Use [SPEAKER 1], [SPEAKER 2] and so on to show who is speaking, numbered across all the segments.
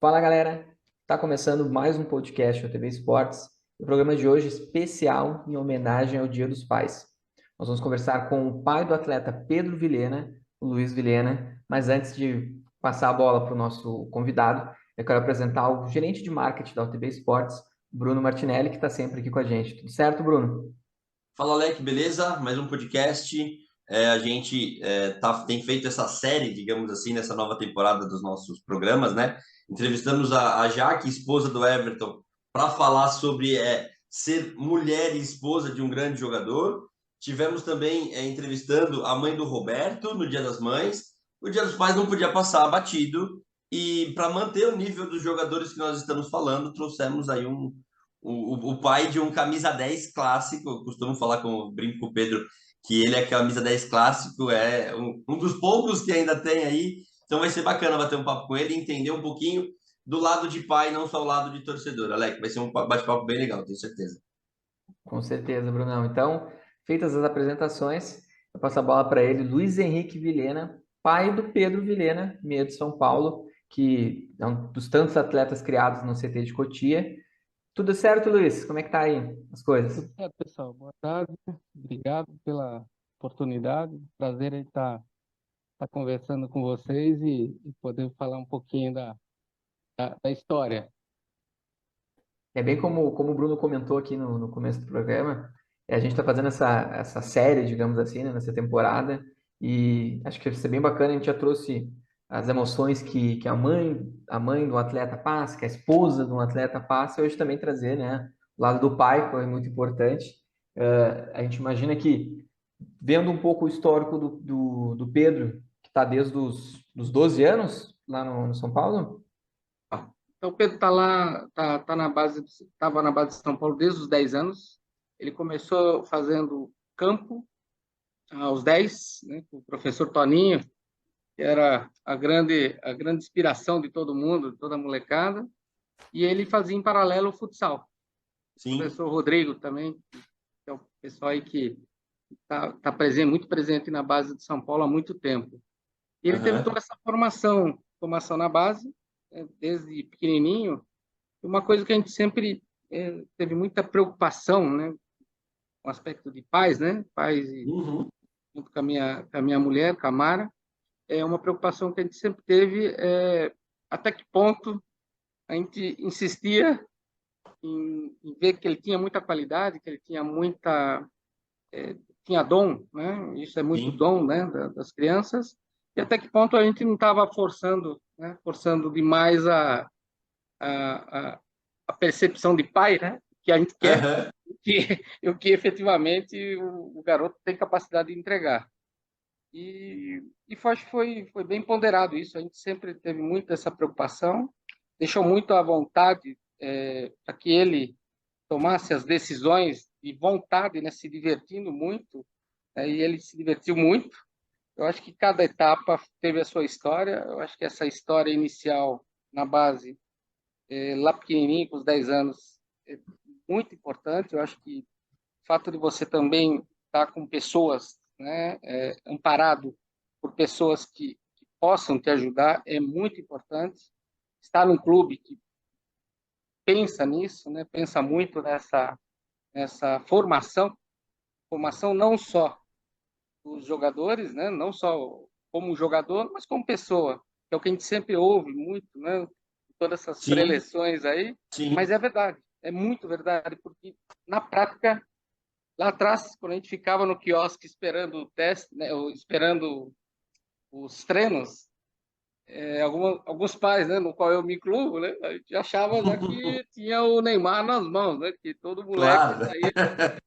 [SPEAKER 1] Fala galera, tá começando mais um podcast do TV Esportes. O programa de hoje é especial em homenagem ao Dia dos Pais. Nós vamos conversar com o pai do atleta Pedro Vilhena, o Luiz Vilhena, mas antes de passar a bola para o nosso convidado, eu quero apresentar o gerente de marketing da UTB Esportes, Bruno Martinelli, que está sempre aqui com a gente. Tudo certo, Bruno?
[SPEAKER 2] Fala, Alec, beleza? Mais um podcast. A gente tem feito essa série, digamos assim, nessa nova temporada dos nossos programas, né? Entrevistamos a Jaque, esposa do Everton, para falar sobre ser mulher e esposa de um grande jogador. Tivemos também entrevistando a mãe do Roberto no Dia das Mães. O Dia dos Pais não podia passar batido. E para manter o nível dos jogadores que nós estamos falando, trouxemos aí o pai de um camisa 10 clássico. Eu costumo falar brinco com o Pedro que ele é camisa 10 clássico, é um dos poucos que ainda tem aí. Então vai ser bacana bater um papo com ele e entender um pouquinho do lado de pai, não só o lado de torcedor. Alec, vai ser um bate-papo bem legal, tenho certeza.
[SPEAKER 1] Com certeza, Brunão. Então, feitas as apresentações, eu passo a bola para ele, Luiz Henrique Vilhena, pai do Pedro Vilhena, meia de São Paulo, que é um dos tantos atletas criados no CT de Cotia. Tudo certo, Luiz? Como é que tá aí as coisas?
[SPEAKER 3] Tudo certo, pessoal. Boa tarde. Obrigado pela oportunidade. Prazer em estar conversando com vocês e poder falar um pouquinho da história.
[SPEAKER 1] É bem como o Bruno comentou aqui no começo do programa, a gente está fazendo essa série, digamos assim, né, nessa temporada, e acho que vai ser bem bacana. A gente já trouxe as emoções que a mãe do atleta passa, que a esposa de um atleta passa, e hoje também trazer, né, o lado do pai, que é muito importante. A gente imagina que, vendo um pouco o histórico do Pedro, que está desde os 12 anos lá no São Paulo.
[SPEAKER 3] Então, o Pedro está lá, tá na base, estava na base de São Paulo desde os 10 anos. Ele começou fazendo campo aos 10, né, com o professor Toninho, que era a grande inspiração de todo mundo, de toda a molecada. E ele fazia em paralelo o futsal. O
[SPEAKER 2] Sim.
[SPEAKER 3] professor Rodrigo também, que é o pessoal aí que está presente, muito presente na base de São Paulo há muito tempo. E ele teve
[SPEAKER 2] Aham.
[SPEAKER 3] toda essa formação na base, desde pequenininho. Uma coisa que a gente sempre teve muita preocupação, né, com o aspecto de pais, né, pais
[SPEAKER 2] Uhum.
[SPEAKER 3] junto com a minha mulher, com a Mara, é uma preocupação que a gente sempre teve, até que ponto a gente insistia em ver que ele tinha muita qualidade, que ele tinha dom, né? Isso é muito
[SPEAKER 2] Sim.
[SPEAKER 3] dom, né, das crianças. E até que ponto a gente não estava forçando, né, forçando demais a, a percepção de pai, né, que a gente quer,
[SPEAKER 2] Aham.
[SPEAKER 3] o que efetivamente o garoto tem capacidade de entregar. E foi bem ponderado isso. A gente sempre teve muito essa preocupação, deixou muito à vontade para que ele tomasse as decisões de vontade, né, se divertindo muito, e ele se divertiu muito. Eu acho que cada etapa teve a sua história. Eu acho que essa história inicial na base, lá pequenininho, com os 10 anos, é muito importante. Eu acho que o fato de você também estar com pessoas, né, amparado por pessoas que possam te ajudar é muito importante. Estar num clube que pensa nisso, né, pensa muito nessa formação não só dos jogadores, né? Não só como jogador, mas como pessoa, que é o que a gente sempre ouve muito, né? Todas essas
[SPEAKER 2] Sim.
[SPEAKER 3] preleções aí, mas
[SPEAKER 2] Sim.
[SPEAKER 3] é verdade, é muito verdade, porque na prática, lá atrás, quando a gente ficava no quiosque esperando o teste, né? Ou esperando os treinos, alguns pais, né? No qual eu me incluo, né? A gente achava já que tinha o Neymar nas mãos, né? Que todo moleque
[SPEAKER 2] Claro.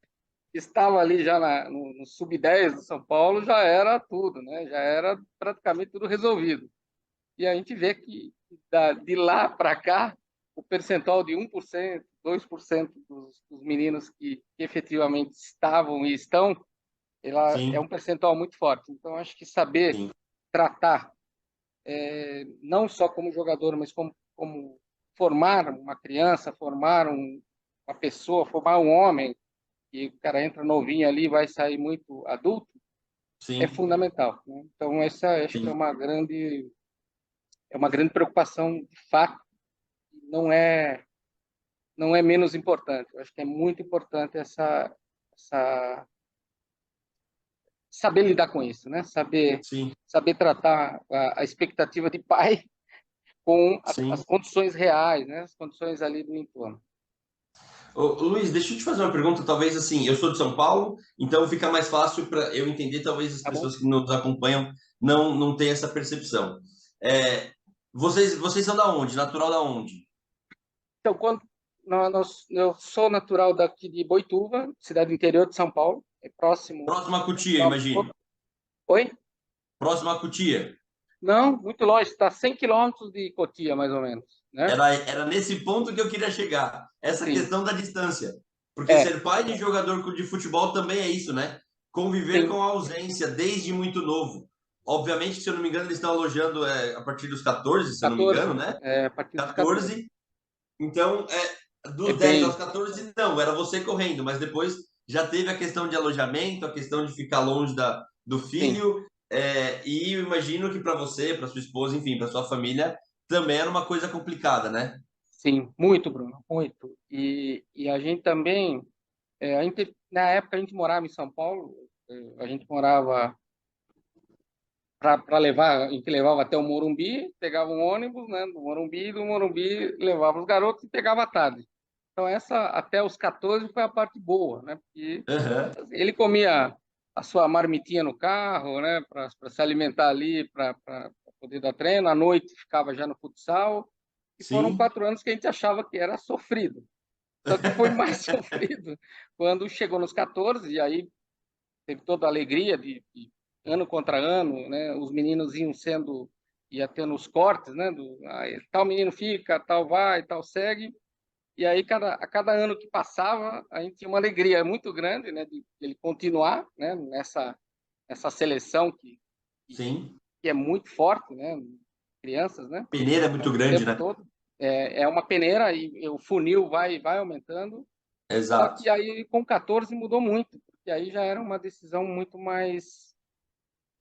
[SPEAKER 3] estava ali já no sub-10 do São Paulo, já era tudo, né? Já era praticamente tudo resolvido. E a gente vê que de lá para cá, o percentual de 1%, 2% dos meninos que efetivamente estavam e estão, ela é um
[SPEAKER 2] Sim.
[SPEAKER 3] percentual muito forte. Então, acho que saber
[SPEAKER 2] Sim.
[SPEAKER 3] tratar, não só como jogador, mas como formar uma criança, uma pessoa, formar um homem, que o cara entra novinho ali e vai sair muito adulto, é
[SPEAKER 2] Sim.
[SPEAKER 3] fundamental, né? Então, essa acho que
[SPEAKER 2] Sim.
[SPEAKER 3] é uma grande preocupação de fato não é não é menos importante. Eu acho que é muito importante essa saber lidar com isso, né?
[SPEAKER 2] Sim,
[SPEAKER 3] Saber tratar a expectativa de pai com
[SPEAKER 2] sim.
[SPEAKER 3] as condições reais, né? As condições ali do entorno.
[SPEAKER 2] Ô, Luiz, deixa eu te fazer uma pergunta, talvez assim, eu sou de São Paulo, então fica mais fácil para eu entender, talvez as
[SPEAKER 3] Tá bom?
[SPEAKER 2] pessoas que nos acompanham não tenham essa percepção. É, vocês são da onde? Natural da onde?
[SPEAKER 3] Então, eu sou natural daqui de Boituva, cidade do interior de São Paulo, é próximo.
[SPEAKER 2] Próximo a Cotia, imagino.
[SPEAKER 3] Oi?
[SPEAKER 2] Próximo a Cotia.
[SPEAKER 3] Não, muito longe, está 100 quilômetros de Cotia, mais ou menos, né?
[SPEAKER 2] Era nesse ponto que eu queria chegar, essa
[SPEAKER 3] Sim,
[SPEAKER 2] questão da distância. Porque
[SPEAKER 3] é,
[SPEAKER 2] ser pai de jogador de futebol também é isso, né? Conviver
[SPEAKER 3] sim,
[SPEAKER 2] com a ausência desde muito novo. Obviamente, se eu não me engano, eles estão alojando a partir dos 14, se eu não me engano,
[SPEAKER 3] 14,
[SPEAKER 2] né?
[SPEAKER 3] a partir dos 14.
[SPEAKER 2] 14. Então,
[SPEAKER 3] É
[SPEAKER 2] dos 10 aos
[SPEAKER 3] bem,
[SPEAKER 2] 14, não, era você correndo, mas depois já teve a questão de alojamento, a questão de ficar longe do
[SPEAKER 3] sim,
[SPEAKER 2] filho, e eu imagino que para você, para sua esposa, enfim, para sua família, também era uma coisa complicada, né?
[SPEAKER 3] sim, muito, Bruno, muito. E a gente também, na época a gente morava em São Paulo, a gente morava para levar, a gente levava até o Morumbi, pegava um ônibus, né, do Morumbi levava os garotos e pegava à tarde. Então essa até os 14 foi a parte boa, né? Porque
[SPEAKER 2] Aham.
[SPEAKER 3] ele comia a sua marmitinha no carro, né, para se alimentar ali, para poder dar treino. À noite ficava já no futsal. E foram
[SPEAKER 2] Sim.
[SPEAKER 3] 4 anos que a gente achava que era sofrido. Só que foi mais sofrido quando chegou nos 14, e aí teve toda a alegria de ano contra ano, né? Os meninos ia tendo os cortes, né? Tal menino fica, tal vai, tal segue. E aí, a cada ano que passava, a gente tinha uma alegria muito grande, né, de ele continuar, né, nessa seleção
[SPEAKER 2] Sim.
[SPEAKER 3] que é muito forte, né, crianças, né,
[SPEAKER 2] Peneira é
[SPEAKER 3] então,
[SPEAKER 2] muito
[SPEAKER 3] o
[SPEAKER 2] grande,
[SPEAKER 3] tempo
[SPEAKER 2] né?
[SPEAKER 3] todo. É uma peneira e o funil vai aumentando. Só
[SPEAKER 2] Exato.
[SPEAKER 3] que aí, com 14, mudou muito, porque aí já era uma decisão muito mais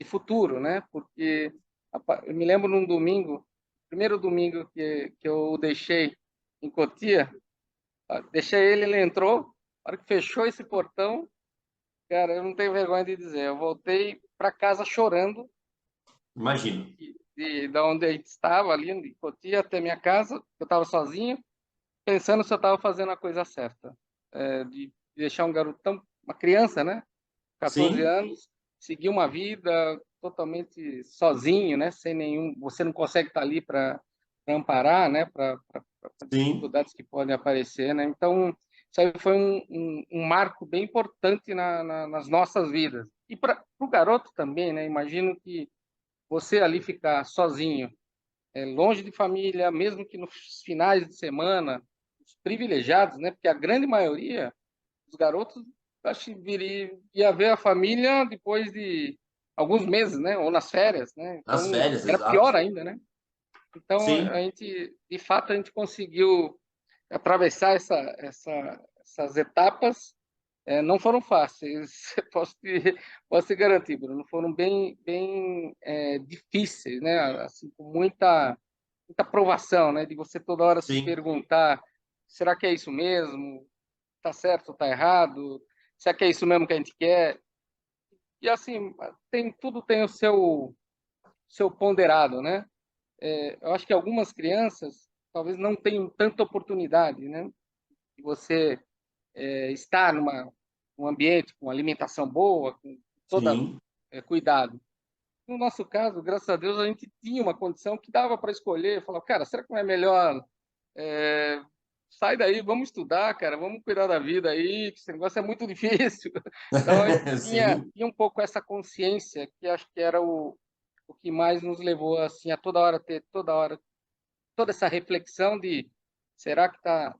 [SPEAKER 3] de futuro, né, porque eu me lembro num domingo, primeiro domingo que eu o deixei em Cotia. Deixei ele entrou. A hora que fechou esse portão, cara, eu não tenho vergonha de dizer. Eu voltei para casa chorando,
[SPEAKER 2] Imagino.
[SPEAKER 3] da onde a gente estava, ali em Cotia, até minha casa. Eu estava sozinho, pensando se eu estava fazendo a coisa certa. De deixar um garotão, uma criança, né? 14
[SPEAKER 2] Sim.
[SPEAKER 3] anos, seguir uma vida totalmente sozinho, né? Sem nenhum. Você não consegue estar ali para amparar, né? Para
[SPEAKER 2] Sim.
[SPEAKER 3] dificuldades que podem aparecer, né? Então, isso aí foi um marco bem importante nas nossas vidas. E para o garoto também, né? Imagino que você ali ficar sozinho, longe de família, mesmo que nos finais de semana, os privilegiados, né? Porque a grande maioria dos garotos, acho que ia ver a família depois de alguns meses, né? Ou nas férias, né?
[SPEAKER 2] Nas
[SPEAKER 3] Então,
[SPEAKER 2] férias,
[SPEAKER 3] era
[SPEAKER 2] exato.
[SPEAKER 3] pior ainda, né? Então,
[SPEAKER 2] Sim.
[SPEAKER 3] de fato, a gente conseguiu atravessar essas etapas. Não foram fáceis, posso te garantir, Bruno, foram bem difíceis, né? Assim, com muita provação, né? De você toda hora se
[SPEAKER 2] Sim.
[SPEAKER 3] perguntar, será que é isso mesmo? Tá certo ou tá errado? Será que é isso mesmo que a gente quer? E assim, tudo tem o seu ponderado, né? Eu acho que algumas crianças talvez não tenham tanta oportunidade, né? De você estar num ambiente com alimentação boa, com todo
[SPEAKER 2] Sim.
[SPEAKER 3] cuidado. No nosso caso, graças a Deus, a gente tinha uma condição que dava para escolher. Falar, cara, será que não é melhor é, sai daí, vamos estudar, cara, vamos cuidar da vida aí, que esse negócio é muito difícil. Então, a gente
[SPEAKER 2] Sim.
[SPEAKER 3] tinha um pouco essa consciência que acho que era o que mais nos levou assim a toda hora ter toda essa reflexão de será que será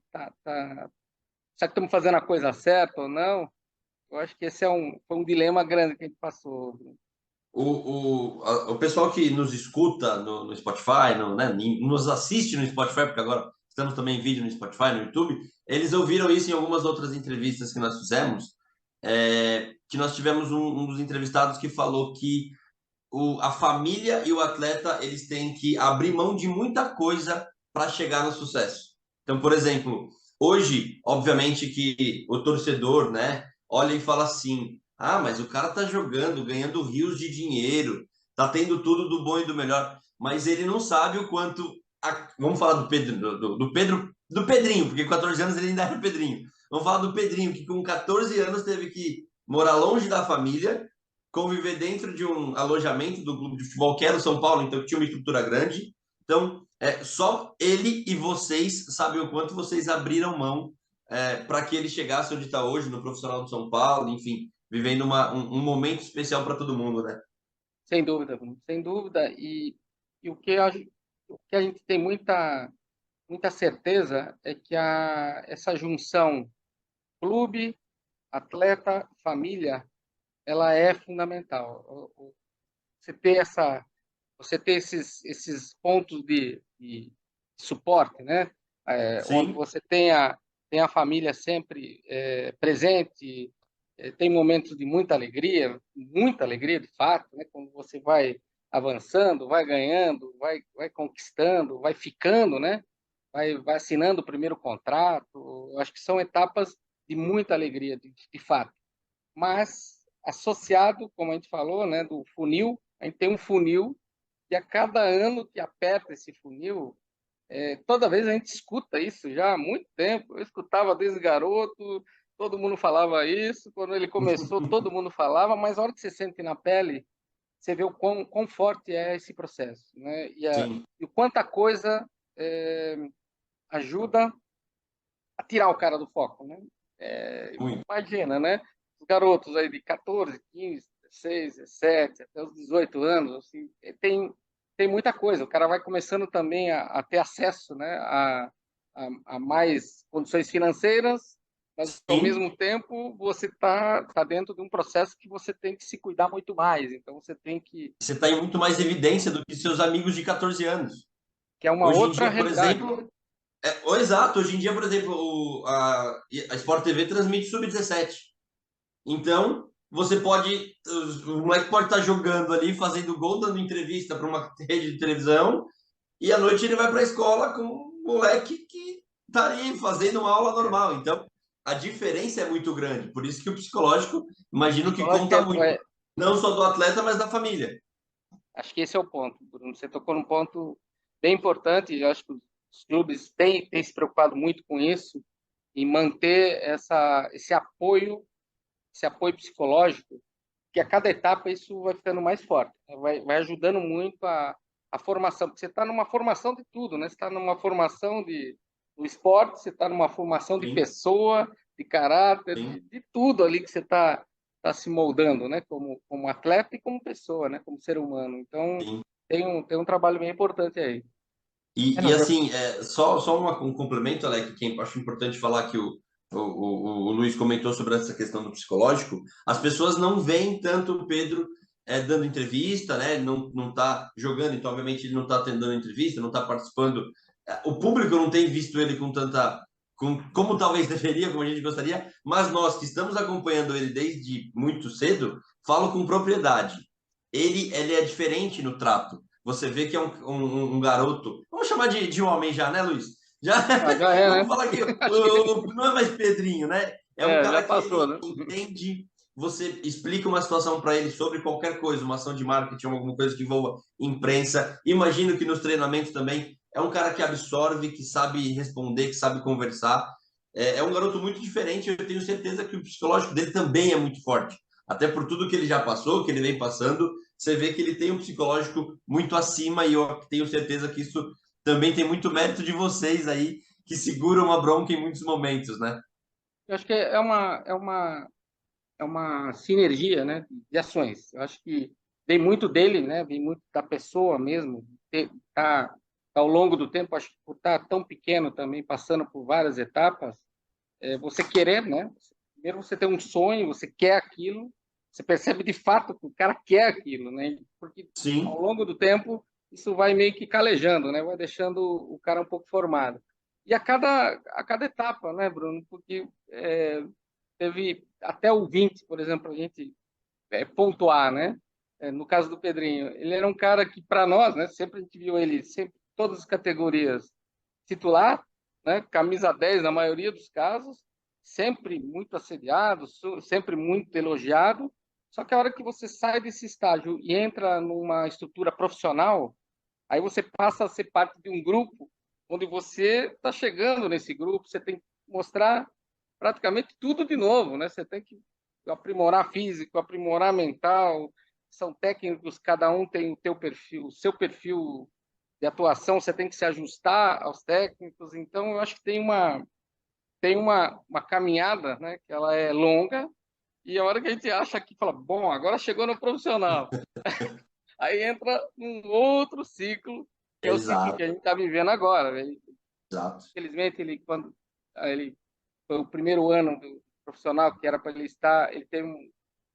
[SPEAKER 3] que estamos fazendo a coisa certa ou não? Eu acho que esse foi um dilema grande que a gente passou.
[SPEAKER 2] O pessoal que nos escuta no Spotify, né, nos assiste no Spotify, porque agora estamos também em vídeo no Spotify, no YouTube, eles ouviram isso em algumas outras entrevistas que nós fizemos, que nós tivemos um dos entrevistados que falou que a família e o atleta eles têm que abrir mão de muita coisa para chegar no sucesso. Então, por exemplo, hoje, obviamente que o torcedor, né, olha e fala assim: ah, mas o cara tá jogando, ganhando rios de dinheiro, tá tendo tudo do bom e do melhor, mas ele não sabe o quanto. Vamos falar do Pedro, do Pedro, do Pedrinho, porque com 14 anos ele ainda era o Pedrinho. Vamos falar do Pedrinho, que com 14 anos teve que morar longe da família, conviver dentro de um alojamento do clube de futebol que era o São Paulo, então que tinha uma estrutura grande. Então, só ele e vocês sabem o quanto vocês abriram mão para que ele chegasse onde está hoje, no profissional do São Paulo, enfim, vivendo um momento especial para todo mundo, né?
[SPEAKER 3] Sem dúvida, Bruno, sem dúvida. E o que a gente tem muita certeza é que essa junção clube, atleta, família, ela é fundamental. Você ter você ter esses pontos de suporte, né? Onde
[SPEAKER 2] Sim,
[SPEAKER 3] você tem a família sempre presente, tem momentos de muita alegria, de fato, né? Quando você vai avançando, vai ganhando, vai conquistando, vai ficando, né? Vai assinando o primeiro contrato. Eu acho que são etapas de muita alegria, de fato. Mas associado, como a gente falou, né, do funil, a gente tem um funil e a cada ano que aperta esse funil, toda vez a gente escuta isso já há muito tempo. Eu escutava desde garoto, todo mundo falava isso. Quando ele começou, todo mundo falava, mas a hora que você sente na pele, você vê o quão forte é esse processo, né?
[SPEAKER 2] sim,
[SPEAKER 3] E o quanta coisa é, ajuda a tirar o cara do foco, né?
[SPEAKER 2] muito.
[SPEAKER 3] Imagina, né? Os garotos aí de 14, 15, 16, 17, até os 18 anos, assim, tem muita coisa. O cara vai começando também a ter acesso, né, a mais condições financeiras, mas ao
[SPEAKER 2] Sim,
[SPEAKER 3] mesmo tempo você tá dentro de um processo que você tem que se cuidar muito mais. Então você tem
[SPEAKER 2] você está em muito mais evidência do que seus amigos de 14 anos.
[SPEAKER 3] que é uma
[SPEAKER 2] Hoje em
[SPEAKER 3] outra
[SPEAKER 2] dia, por
[SPEAKER 3] realidade, né?
[SPEAKER 2] exemplo, exato, hoje em dia, por exemplo, a Sport TV transmite sub-17. Então, você pode. O moleque pode estar jogando ali, fazendo gol, dando entrevista para uma rede de televisão, e à noite ele vai para a escola com um moleque que está ali fazendo uma aula normal. Então, a diferença é muito grande. Por isso que o psicológico, imagino que
[SPEAKER 3] Psicológico
[SPEAKER 2] conta muito. Não só do atleta, mas da família.
[SPEAKER 3] acho que esse é o ponto, Bruno. Você tocou num ponto bem importante. Eu acho que os clubes têm se preocupado muito com isso, em manter esse apoio psicológico, que a cada etapa isso vai ficando mais forte, né? Vai ajudando muito a formação, porque você está numa formação de tudo, né? Você está numa formação do esporte, você está numa formação de
[SPEAKER 2] Sim,
[SPEAKER 3] pessoa, de caráter,
[SPEAKER 2] sim,
[SPEAKER 3] de tudo ali que você tá se moldando, né? Como atleta e como pessoa, né? Como ser humano. Então,
[SPEAKER 2] sim.
[SPEAKER 3] tem um trabalho bem importante aí.
[SPEAKER 2] E
[SPEAKER 1] Não,
[SPEAKER 2] assim, só um complemento, Alec, que eu acho importante falar que o Luiz comentou sobre essa questão do psicológico. As pessoas não veem tanto o Pedro dando entrevista, né? Ele não está jogando, então, obviamente, ele não está dando entrevista, não está participando. O público não tem visto ele com tanta. Como talvez deveria, como a gente gostaria, mas nós que estamos acompanhando ele desde muito cedo, falo com propriedade. Ele é diferente no trato. Você vê que é um garoto. Vamos chamar de homem já, né, Luiz? Já,
[SPEAKER 3] Já é,
[SPEAKER 2] vamos
[SPEAKER 3] né?
[SPEAKER 2] falar que
[SPEAKER 3] Acho que
[SPEAKER 2] não é mais Pedrinho, né? É um
[SPEAKER 3] já
[SPEAKER 2] cara que
[SPEAKER 3] passou,
[SPEAKER 2] ele
[SPEAKER 3] né?
[SPEAKER 2] entende. Você explica uma situação para ele sobre qualquer coisa, uma ação de marketing, alguma coisa que envolva imprensa. Imagino que nos treinamentos também é um cara que absorve, que sabe responder, que sabe conversar. É um garoto muito diferente. Eu tenho certeza que o psicológico dele também é muito forte. Até por tudo que ele já passou, que ele vem passando, você vê que ele tem um psicológico muito acima e eu tenho certeza que isso também tem muito mérito de vocês aí que seguram a bronca em muitos momentos, né?
[SPEAKER 3] Eu acho que é uma sinergia, né, de ações. Eu acho que vem muito dele, né, vem muito da pessoa mesmo, tá ao longo do tempo, acho que por estar tão pequeno também, passando por várias etapas, você querer, né? Primeiro você tem um sonho, você quer aquilo, você percebe de fato que o cara quer aquilo, né? Porque ao
[SPEAKER 2] Sim,
[SPEAKER 3] longo do tempo isso vai meio que calejando, né? Vai deixando o cara um pouco formado. E a cada etapa, né, Bruno? Porque teve até o 20, por exemplo, a gente pontuar, né? No caso do Pedrinho, ele era um cara que para nós, né? Sempre a gente viu ele sempre todas as categorias titular, né? Camisa 10 na maioria dos casos, sempre muito assediado, sempre muito elogiado. Só que a hora que você sai desse estágio e entra numa estrutura profissional, aí você passa a ser parte de um grupo onde você está chegando nesse grupo, você tem que mostrar praticamente tudo de novo, né? Você tem que aprimorar físico, aprimorar mental. São técnicos, cada um tem o teu perfil, o seu perfil de atuação, você tem que se ajustar aos técnicos. Então, eu acho que tem uma caminhada, né? Que ela é longa, e a hora que a gente acha que fala, bom, agora chegou no profissional, aí entra um outro ciclo, que é o ciclo que a
[SPEAKER 2] Exato,
[SPEAKER 3] gente está vivendo agora.
[SPEAKER 2] exato.
[SPEAKER 3] Infelizmente, quando ele foi o primeiro ano do profissional que era para ele estar, ele teve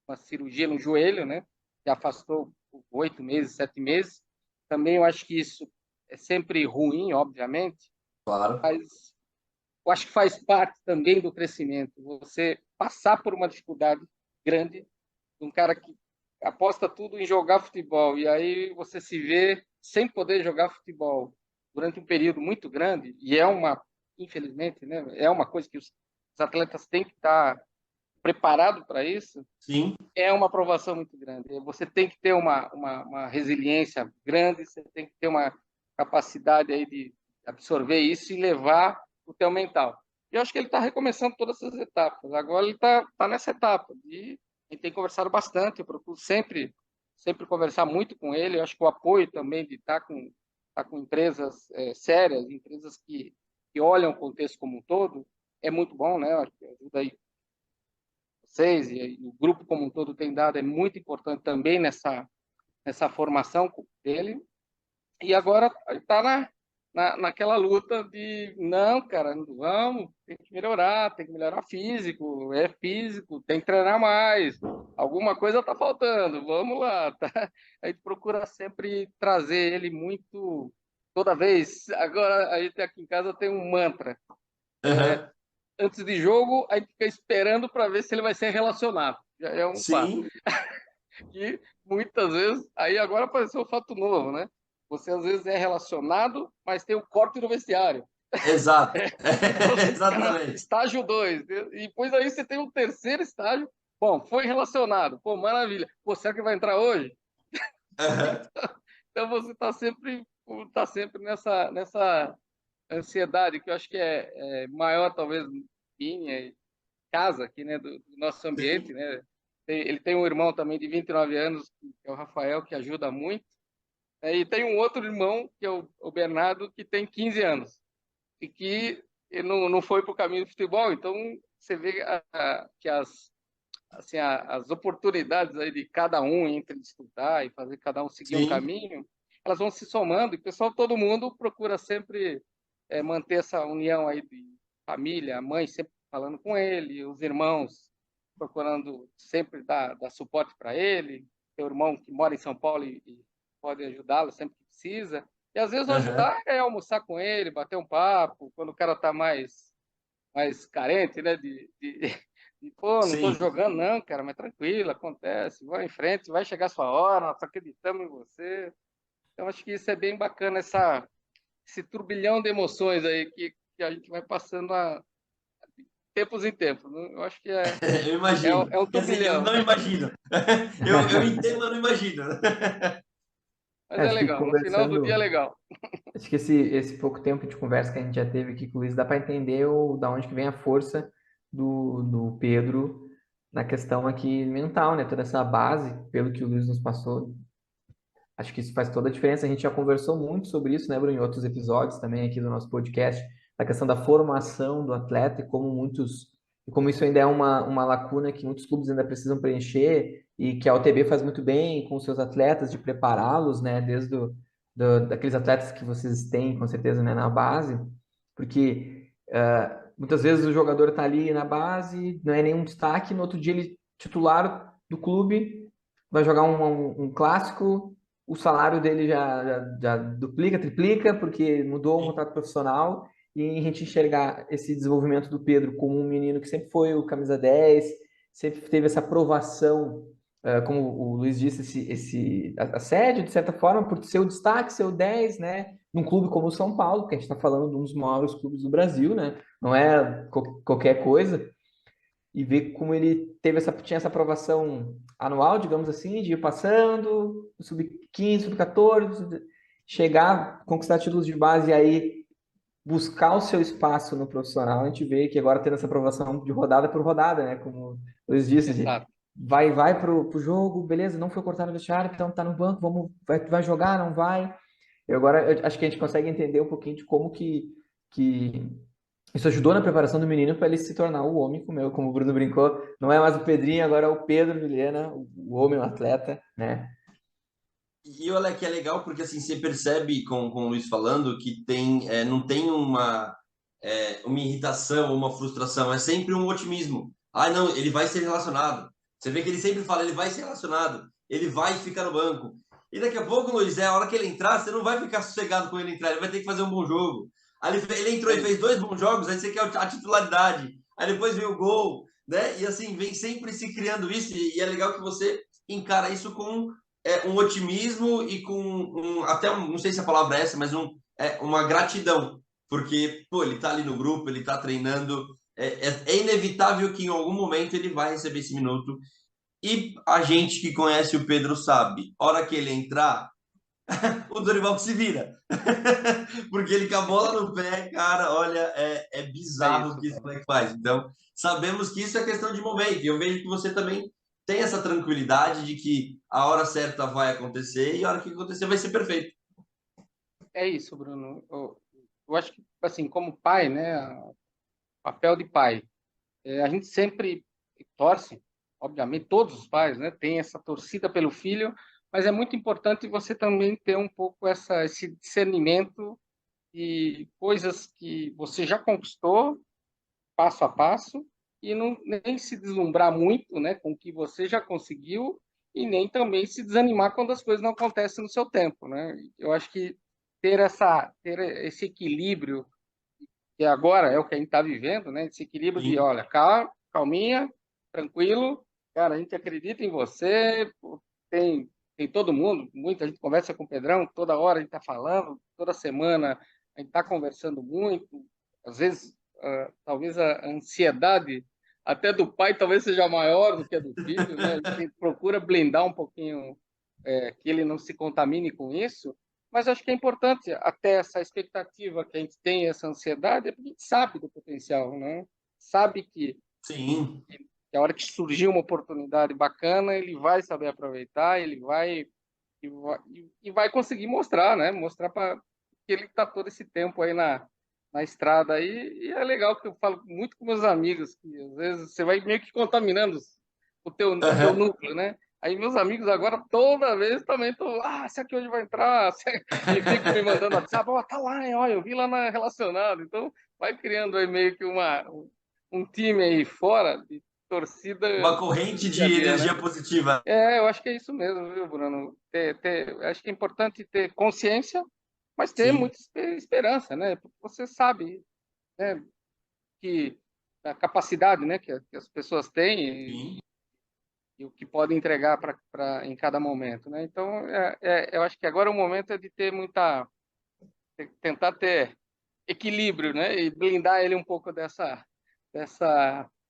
[SPEAKER 3] uma cirurgia no joelho, né? Que afastou por 8 meses, 7 meses. Também eu acho que isso é sempre ruim, obviamente,
[SPEAKER 2] Claro.
[SPEAKER 3] mas eu acho que faz parte também do crescimento. Você passar por uma dificuldade grande, de um cara que aposta tudo em jogar futebol e aí você se vê sem poder jogar futebol durante um período muito grande, e infelizmente, né, é uma coisa que os atletas têm que estar preparados para isso,
[SPEAKER 2] Sim,
[SPEAKER 3] é uma aprovação muito grande. Você tem que ter uma resiliência grande, você tem que ter uma capacidade aí de absorver isso e levar o teu mental. E eu acho que ele está recomeçando todas essas etapas. Agora ele está nessa etapa. E a gente tem conversado bastante, eu procuro sempre conversar muito com ele. Eu acho que o apoio também de estar com empresas sérias, empresas que olham o contexto como um todo, é muito bom, né? Eu acho que ajuda aí vocês e o grupo como um todo tem dado, é muito importante também nessa formação dele. E agora está naquela luta de, não, cara, vamos, tem que melhorar físico, é físico, tem que treinar mais, alguma coisa está faltando, vamos lá. Tá? A gente procura sempre trazer ele muito, toda vez. Agora a gente aqui em casa tem um mantra.
[SPEAKER 2] aham,
[SPEAKER 3] Antes de jogo, a gente fica esperando para ver se ele vai ser relacionado. Já é um fato.
[SPEAKER 2] sim,
[SPEAKER 3] Que muitas vezes, aí agora apareceu um fato novo, né? Você às vezes é relacionado, mas tem o corte no vestiário.
[SPEAKER 2] exato,
[SPEAKER 3] Então você fica no
[SPEAKER 2] exatamente.
[SPEAKER 3] estágio 2. E depois aí você tem um terceiro estágio. Bom, foi relacionado. Pô, maravilha. Pô, será que vai entrar hoje?
[SPEAKER 2] Aham,
[SPEAKER 3] Então você está sempre nessa ansiedade, que eu acho que é maior, talvez, minha casa aqui, né, do nosso ambiente,
[SPEAKER 2] sim,
[SPEAKER 3] né? Ele tem um irmão também de 29 anos, que é o Rafael, que ajuda muito. E tem um outro irmão, que é o Bernardo, que tem 15 anos. E que ele não foi para o caminho do futebol. Então, você vê que assim, as oportunidades aí de cada um entre estudar e fazer cada um seguir um
[SPEAKER 2] sim,
[SPEAKER 3] caminho, elas vão se somando. E o pessoal, todo mundo procura sempre manter essa união aí de família, a mãe sempre falando com ele, os irmãos procurando sempre dar suporte para ele, tem o irmão que mora em São Paulo e pode ajudá-lo sempre que precisa. E às vezes
[SPEAKER 2] aham,
[SPEAKER 3] ajudar é almoçar com ele, bater um papo, quando o cara está mais carente, né? Pô, não estou
[SPEAKER 2] sim.
[SPEAKER 3] jogando, não, cara, mas tranquilo, acontece, vai em frente, vai chegar a sua hora, nós acreditamos em você. Então, acho que isso é bem bacana, esse turbilhão de emoções aí que a gente vai passando a tempos em tempos, né? Eu acho que é,
[SPEAKER 2] Eu
[SPEAKER 3] é, um-
[SPEAKER 2] imagino.
[SPEAKER 3] é um
[SPEAKER 2] Quer dizer, eu
[SPEAKER 3] turbilhão,
[SPEAKER 2] não imagino. Eu entendo, mas não imagino.
[SPEAKER 3] mas é
[SPEAKER 1] Acho que
[SPEAKER 3] legal, no final do dia é
[SPEAKER 1] conversando,
[SPEAKER 3] legal.
[SPEAKER 1] acho que esse pouco tempo de conversa que a gente já teve aqui com o Luiz, dá para entender da onde que vem a força do Pedro na questão aqui mental, né? Toda essa base, pelo que o Luiz nos passou. Acho que isso faz toda a diferença. A gente já conversou muito sobre isso, né, Bruno, em outros episódios também aqui do nosso podcast, da questão da formação do atleta e como isso ainda é uma lacuna que muitos clubes ainda precisam preencher e que a OTB faz muito bem com os seus atletas, de prepará-los, né, desde daqueles atletas que vocês têm, com certeza, né, na base, porque muitas vezes o jogador está ali na base, não é nenhum destaque, no outro dia ele titular do clube, vai jogar um clássico, o salário dele já duplica, triplica, porque mudou o
[SPEAKER 2] Sim,
[SPEAKER 1] contrato profissional, e a gente enxergar esse desenvolvimento do Pedro como um menino que sempre foi o camisa 10, sempre teve essa aprovação, como o Luiz disse, esse assédio, de certa forma, por ser o destaque, ser o 10, né? num clube como o São Paulo, que a gente está falando de um dos maiores clubes do Brasil, né? Não é qualquer coisa. E ver como ele tinha essa aprovação anual, digamos assim, de ir passando, sub-15, sub-14, chegar, conquistar títulos de base e aí buscar o seu espaço no profissional. A gente vê que agora tendo essa aprovação de rodada por rodada, né? Como o Luiz disse,
[SPEAKER 3] Exato.
[SPEAKER 1] vai pro jogo, beleza, não foi cortado no vestiário, então tá no banco, vai jogar, não vai. Eu acho que a gente consegue entender um pouquinho de como que isso ajudou na preparação do menino para ele se tornar o homem, como o Bruno brincou. Não é mais o Pedrinho, agora é o Pedro Vilhena, o homem, o atleta, né?
[SPEAKER 2] E olha que é legal porque assim você percebe com o Luiz falando que não tem uma irritação, uma frustração, é sempre um otimismo. Ah, não, ele vai ser relacionado. Você vê que ele sempre fala, ele vai ser relacionado, ele vai ficar no banco. E daqui a pouco, Luiz, a hora que ele entrar, você não vai ficar sossegado com ele entrar, ele vai ter que fazer um bom jogo. Aí ele entrou e fez 2 bons jogos, aí você quer a titularidade. Aí depois vem o gol, né? E assim, vem sempre se criando isso, e é legal que você encara isso com um otimismo e com não sei se a palavra é essa, mas uma gratidão, porque pô, ele tá ali no grupo, ele tá treinando, é inevitável que em algum momento ele vai receber esse minuto. E a gente que conhece o Pedro sabe, hora que ele entrar, o Dorival que se vira. Porque ele com a bola no pé, cara, olha, é
[SPEAKER 3] É
[SPEAKER 2] bizarro o
[SPEAKER 3] isso,
[SPEAKER 2] que esse
[SPEAKER 3] cara.
[SPEAKER 2] moleque faz. Então, sabemos que isso é questão de momento. E eu vejo que você também tem essa tranquilidade de que a hora certa vai acontecer e a hora que acontecer vai ser perfeito.
[SPEAKER 3] É isso, Bruno. Eu acho que, assim, como pai, né, papel de pai, a gente sempre torce, obviamente, todos os pais, né, tem essa torcida pelo filho, mas é muito importante você também ter um pouco esse discernimento e coisas que você já conquistou passo a passo e não nem se deslumbrar muito, né, com o que você já conseguiu e nem também se desanimar quando as coisas não acontecem no seu tempo, né? Eu acho que ter esse equilíbrio que agora é o que a gente está vivendo, né? Esse equilíbrio de,
[SPEAKER 2] Sim.
[SPEAKER 3] olha, calminha, tranquilo, cara, a gente acredita em você, tem todo mundo, muita gente conversa com o Pedrão, toda hora a gente está falando, toda semana a gente está conversando muito, às vezes, talvez a ansiedade até do pai talvez seja maior do que a do filho, né? A gente procura blindar um pouquinho que ele não se contamine com isso, mas acho que é importante até essa expectativa que a gente tem, essa ansiedade, é porque a gente sabe do potencial, né? Sabe
[SPEAKER 2] Sim.
[SPEAKER 3] que a hora que surgir uma oportunidade bacana, ele vai saber aproveitar, ele vai conseguir mostrar, né? Mostrar para que ele está todo esse tempo aí na estrada aí, e é legal que eu falo muito com meus amigos, que às vezes você vai meio que contaminando o teu
[SPEAKER 2] Uhum.
[SPEAKER 3] núcleo, né? Aí meus amigos agora toda vez também estão, esse aqui hoje vai entrar, e fico me mandando WhatsApp, tá lá, hein, ó, eu vi lá na relacionado. Então vai criando aí meio que um time aí fora de torcida
[SPEAKER 2] Uma
[SPEAKER 3] do
[SPEAKER 2] corrente
[SPEAKER 3] dia a
[SPEAKER 2] de
[SPEAKER 3] dia, né?
[SPEAKER 2] energia positiva.
[SPEAKER 3] Eu acho que é isso mesmo, viu, Bruno? Acho que é importante ter consciência, mas ter
[SPEAKER 2] Sim.
[SPEAKER 3] muita esperança, né? Porque você sabe, né, que a capacidade, né, que as pessoas têm
[SPEAKER 2] Sim.
[SPEAKER 3] e o que podem entregar em cada momento, né? Então, eu acho que agora o momento é de tentar ter equilíbrio, né? E blindar ele um pouco dessa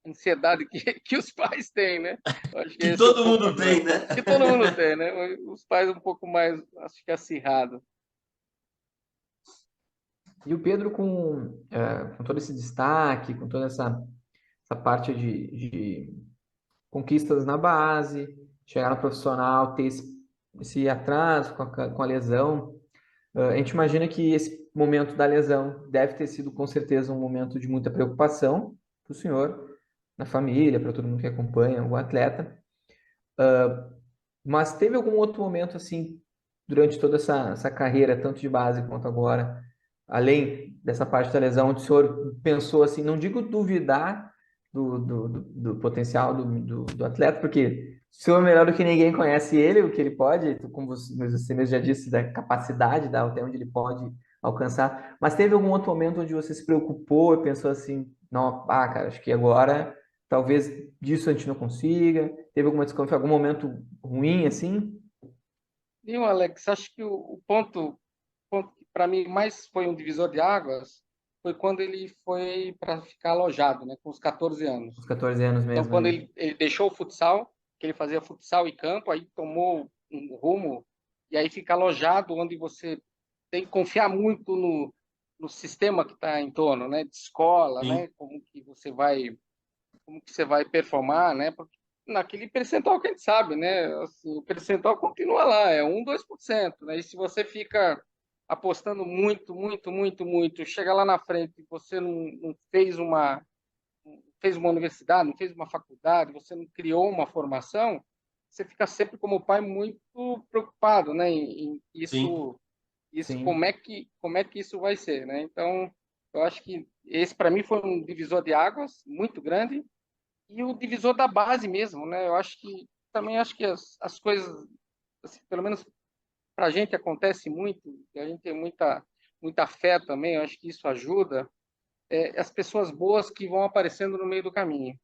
[SPEAKER 3] ansiedade que os pais têm, né? Eu acho que
[SPEAKER 2] Que
[SPEAKER 3] esse é um
[SPEAKER 2] todo
[SPEAKER 3] pouco
[SPEAKER 2] mundo
[SPEAKER 3] agora.
[SPEAKER 2] tem, né?
[SPEAKER 3] Que todo mundo tem, né? Os pais um pouco mais, acho que acirrado.
[SPEAKER 1] E o Pedro, com todo esse destaque, com toda essa parte de conquistas na base, chegar no profissional, ter esse atraso com a lesão, a gente imagina que esse momento da lesão deve ter sido, com certeza, um momento de muita preocupação para o senhor, na família, para todo mundo que acompanha o atleta. Mas teve algum outro momento, assim, durante toda essa carreira, tanto de base quanto agora, além dessa parte da lesão, onde o senhor pensou assim, não digo duvidar do potencial do atleta, porque o senhor melhor do que ninguém conhece ele, o que ele pode, como você mesmo já disse, da capacidade, até onde ele pode alcançar, mas teve algum outro momento onde você se preocupou e pensou assim, não, cara, acho que agora talvez disso a gente não consiga, teve alguma desconfiança, algum momento ruim assim?
[SPEAKER 3] E o Alex, acho que o ponto para mim mais foi um divisor de águas foi quando ele foi para ficar alojado, né, com os 14
[SPEAKER 1] Uns
[SPEAKER 3] anos.
[SPEAKER 1] 14 anos
[SPEAKER 3] Então,
[SPEAKER 1] mesmo
[SPEAKER 3] quando
[SPEAKER 1] ali.
[SPEAKER 3] ele deixou o futsal, que ele fazia futsal e campo, aí tomou um rumo, e aí fica alojado, onde você tem que confiar muito no sistema que está em torno, né, de escola,
[SPEAKER 2] Sim,
[SPEAKER 3] né, como que você vai performar, né, porque naquele percentual que a gente sabe, né, assim, o percentual continua lá, é 1, 2%, né, e se você fica apostando muito, muito, muito, muito, chega lá na frente e você não fez uma universidade, não fez uma faculdade, você não criou uma formação, você fica sempre como pai muito preocupado, né? Em
[SPEAKER 2] sim.
[SPEAKER 3] isso
[SPEAKER 1] Sim,
[SPEAKER 3] como é que isso vai ser, né? Então, eu acho que esse para mim foi um divisor de águas muito grande e o divisor da base mesmo, né? Eu acho que também acho que as coisas, assim, pelo menos para a gente acontece muito, a gente tem muita fé também, eu acho que isso ajuda, as pessoas boas que vão aparecendo no meio do caminho.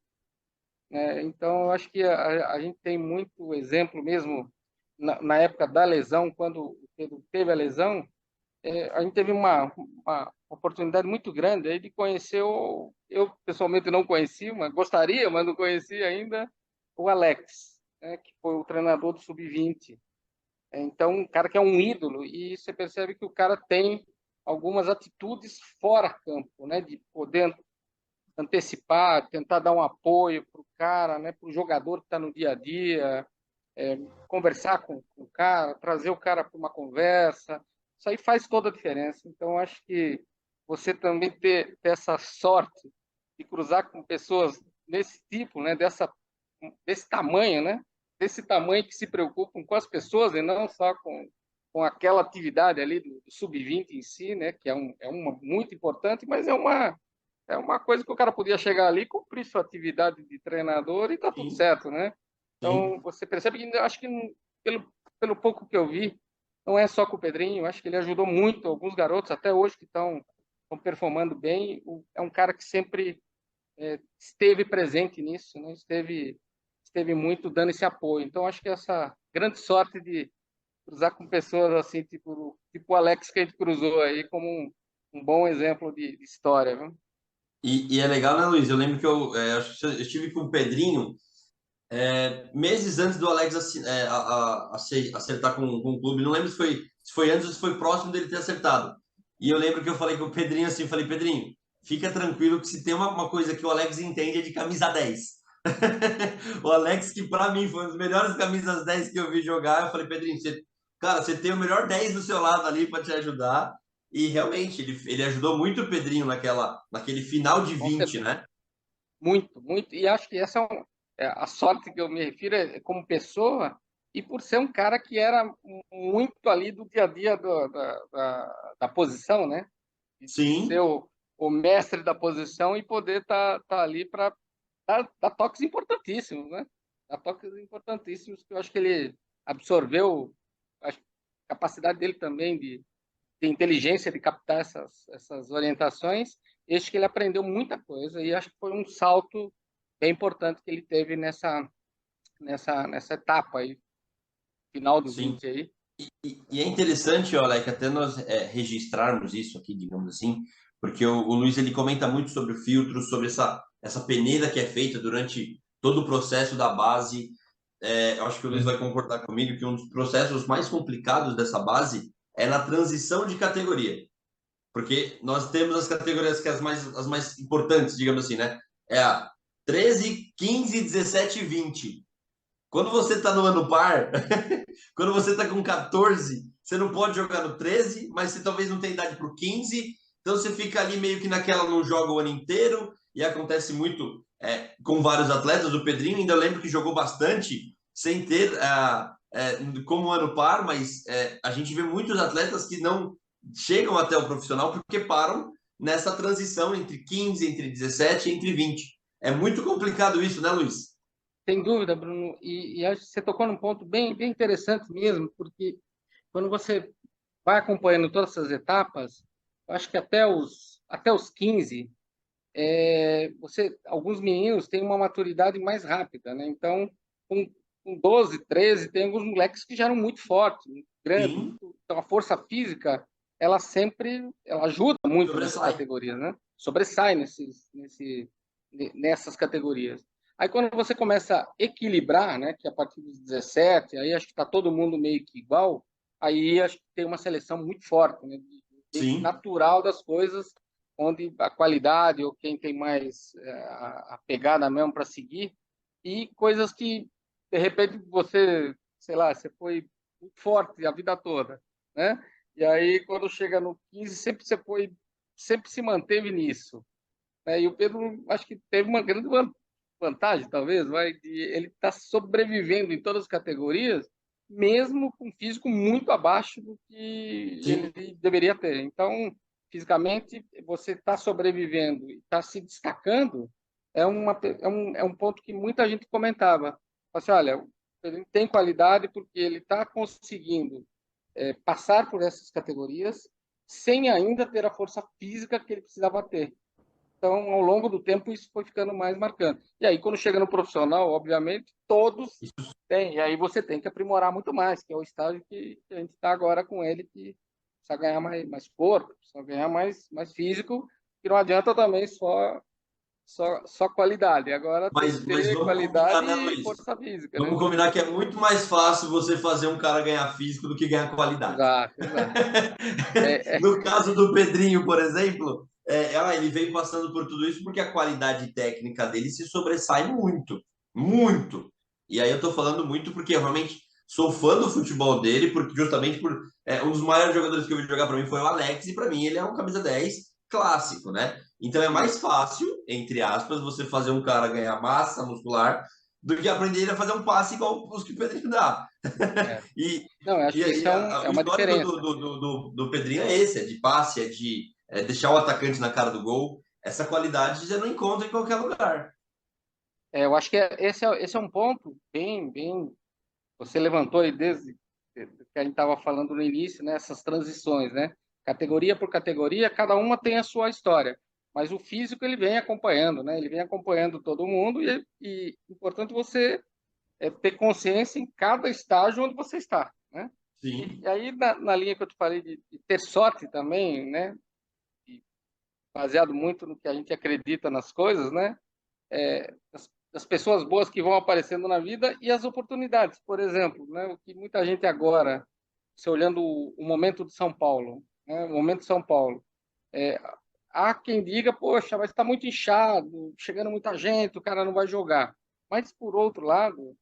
[SPEAKER 3] Então, eu acho que a gente tem muito exemplo mesmo na época da lesão, quando o Pedro teve a lesão, a gente teve uma oportunidade muito grande aí de conhecer eu pessoalmente não conhecia, mas gostaria, mas não conhecia ainda, o Alex, né, que foi o treinador do Sub-20. Então, um cara que é um ídolo, e você percebe que o cara tem algumas atitudes fora campo, né, de poder antecipar, tentar dar um apoio para o cara, né, para o jogador que está no dia a dia, conversar com o cara, trazer o cara para uma conversa. Isso aí faz toda a diferença. Então, acho que você também ter essa sorte de cruzar com pessoas desse tipo, né, desse tamanho, né, desse tamanho que se preocupam com as pessoas e não só com aquela atividade ali do sub-20 em si, né, que é uma muito importante, mas é uma coisa que o cara podia chegar ali, cumprir sua atividade de treinador e tá tudo
[SPEAKER 2] Sim,
[SPEAKER 3] certo, né?
[SPEAKER 2] sim.
[SPEAKER 3] Então, você percebe que acho que pelo pouco que eu vi, não é só com o Pedrinho, acho que ele ajudou muito alguns garotos até hoje que estão performando bem. É um cara que sempre esteve presente nisso, né? Esteve muito dando esse apoio. Então, acho que essa grande sorte de cruzar com pessoas assim, tipo o Alex que a gente cruzou aí como um bom exemplo de história, viu?
[SPEAKER 2] E é legal, né, Luiz? Eu lembro que acho que eu estive com o Pedrinho meses antes do Alex acertar com o clube. Não lembro se foi antes ou se foi próximo dele ter acertado. E eu lembro que eu falei com o Pedrinho assim, falei, Pedrinho, fica tranquilo que se tem uma coisa que o Alex entende é de camisa 10. O Alex, que para mim foi uma das melhores camisas 10 que eu vi jogar, eu falei, Pedrinho, cara, você tem o melhor 10 do seu lado ali para te ajudar. E realmente, ele ajudou muito o Pedrinho naquele final de
[SPEAKER 3] Com
[SPEAKER 2] 20,
[SPEAKER 3] certeza.
[SPEAKER 2] né?
[SPEAKER 3] Muito, muito. E acho que essa a sorte que eu me refiro é como pessoa e por ser um cara que era muito ali do dia a dia da posição, né? De ser
[SPEAKER 2] Sim,
[SPEAKER 3] o mestre da posição e poder tá ali para dar toques importantíssimos, né? Dar toques importantíssimos que eu acho que ele absorveu a capacidade dele também de inteligência de captar essas orientações. E acho que ele aprendeu muita coisa e acho que foi um salto bem importante que ele teve nessa etapa aí, final do
[SPEAKER 2] sim.
[SPEAKER 3] 20 aí.
[SPEAKER 2] E é interessante, olha, que até nós registrarmos isso aqui, digamos assim, porque o Luiz ele comenta muito sobre o filtro, sobre essa peneira que é feita durante todo o processo da base. Eu acho que o Luiz vai concordar comigo que um dos processos mais complicados dessa base é na transição de categoria, porque nós temos as categorias que as mais importantes, digamos assim, né? É a 13, 15, 17 e 20. Quando você está no ano par, quando você está com 14, você não pode jogar no 13, mas você talvez não tenha idade para o 15, então você fica ali meio que naquela, não joga o ano inteiro, e acontece muito com vários atletas. O Pedrinho ainda lembro que jogou bastante, sem ter como ano par, mas a gente vê muitos atletas que não chegam até o profissional porque param nessa transição entre 15, entre 17 e entre 20. É muito complicado isso, né, Luiz?
[SPEAKER 3] Sem dúvida, Bruno. E acho que você tocou num ponto bem interessante mesmo, porque quando você vai acompanhando todas essas etapas, eu acho que até os 15, alguns meninos têm uma maturidade mais rápida, né? Então, com 12, 13, tem alguns moleques que já eram muito fortes, muito grandes,
[SPEAKER 2] Sim,
[SPEAKER 3] então a força física ela ajuda muito nessas
[SPEAKER 2] Sobressai.
[SPEAKER 3] categorias, né? Sobressai nessas categorias. Aí quando você começa a equilibrar, né, que a partir dos 17, aí acho que está todo mundo meio que igual, aí acho que tem uma seleção muito forte, né, meio que
[SPEAKER 2] Sim,
[SPEAKER 3] natural das coisas, onde a qualidade ou quem tem mais a pegada mesmo para seguir, e coisas que, de repente, você, sei lá, você foi muito forte a vida toda, né? E aí, quando chega no 15, sempre se manteve nisso, né? E o Pedro, acho que teve uma grande vantagem, talvez, ele está sobrevivendo em todas as categorias, mesmo com um físico muito abaixo do que
[SPEAKER 2] sim.
[SPEAKER 3] ele deveria ter. Então, fisicamente, você está sobrevivendo e está se destacando, é um ponto que muita gente comentava. Fala assim, olha, ele tem qualidade porque ele está conseguindo passar por essas categorias sem ainda ter a força física que ele precisava ter. Então, ao longo do tempo, isso foi ficando mais marcante. E aí, quando chega no profissional, obviamente, todos têm. E aí você tem que aprimorar muito mais, que é o estágio que a gente está agora com ele, que precisa ganhar mais corpo, precisa ganhar mais físico, que não adianta também só qualidade. Agora tem que
[SPEAKER 2] Mas
[SPEAKER 3] ter
[SPEAKER 2] vamos combinar,
[SPEAKER 3] qualidade
[SPEAKER 2] né,
[SPEAKER 3] e
[SPEAKER 2] Luiz?
[SPEAKER 3] força física,
[SPEAKER 2] Vamos
[SPEAKER 3] né?
[SPEAKER 2] combinar que é muito mais fácil você fazer um cara ganhar físico do que ganhar qualidade.
[SPEAKER 3] Exato, exato. É, é,
[SPEAKER 2] No caso do Pedrinho, por exemplo, ele veio passando por tudo isso porque a qualidade técnica dele se sobressai muito, muito. E aí eu tô falando muito porque eu realmente sou fã do futebol dele, porque justamente um dos maiores jogadores que eu vi jogar para mim foi o Alex, e para mim ele é um camisa 10 clássico, né? Então é
[SPEAKER 3] sim.
[SPEAKER 2] mais fácil, entre aspas, você fazer um cara ganhar massa muscular do que aprender a fazer um passe igual os que o Pedrinho dá.
[SPEAKER 3] É.
[SPEAKER 2] E,
[SPEAKER 3] Não, eu acho
[SPEAKER 2] e,
[SPEAKER 3] que isso
[SPEAKER 2] e
[SPEAKER 3] é
[SPEAKER 2] o
[SPEAKER 3] uma
[SPEAKER 2] histórico
[SPEAKER 3] diferença.
[SPEAKER 2] do Pedrinho é esse, é de passe, é de deixar o atacante na cara do gol. Essa qualidade você não encontra em qualquer lugar.
[SPEAKER 3] Eu acho que esse é um ponto bem. Você levantou aí desde que a gente estava falando no início, né, essas transições, né? Categoria por categoria, cada uma tem a sua história, mas o físico ele vem acompanhando, né? Ele vem acompanhando todo mundo e importante você ter consciência em cada estágio onde você está, né? E
[SPEAKER 2] Sim.
[SPEAKER 3] aí na linha que eu te falei de ter sorte também, né? E baseado muito no que a gente acredita nas coisas, né? Das pessoas boas que vão aparecendo na vida e as oportunidades. Por exemplo, né, o que muita gente agora, se olhando o momento de São Paulo, né, o momento de São Paulo, é, há quem diga, poxa, mas está muito inchado, chegando muita gente, o cara não vai jogar. Mas, por outro lado,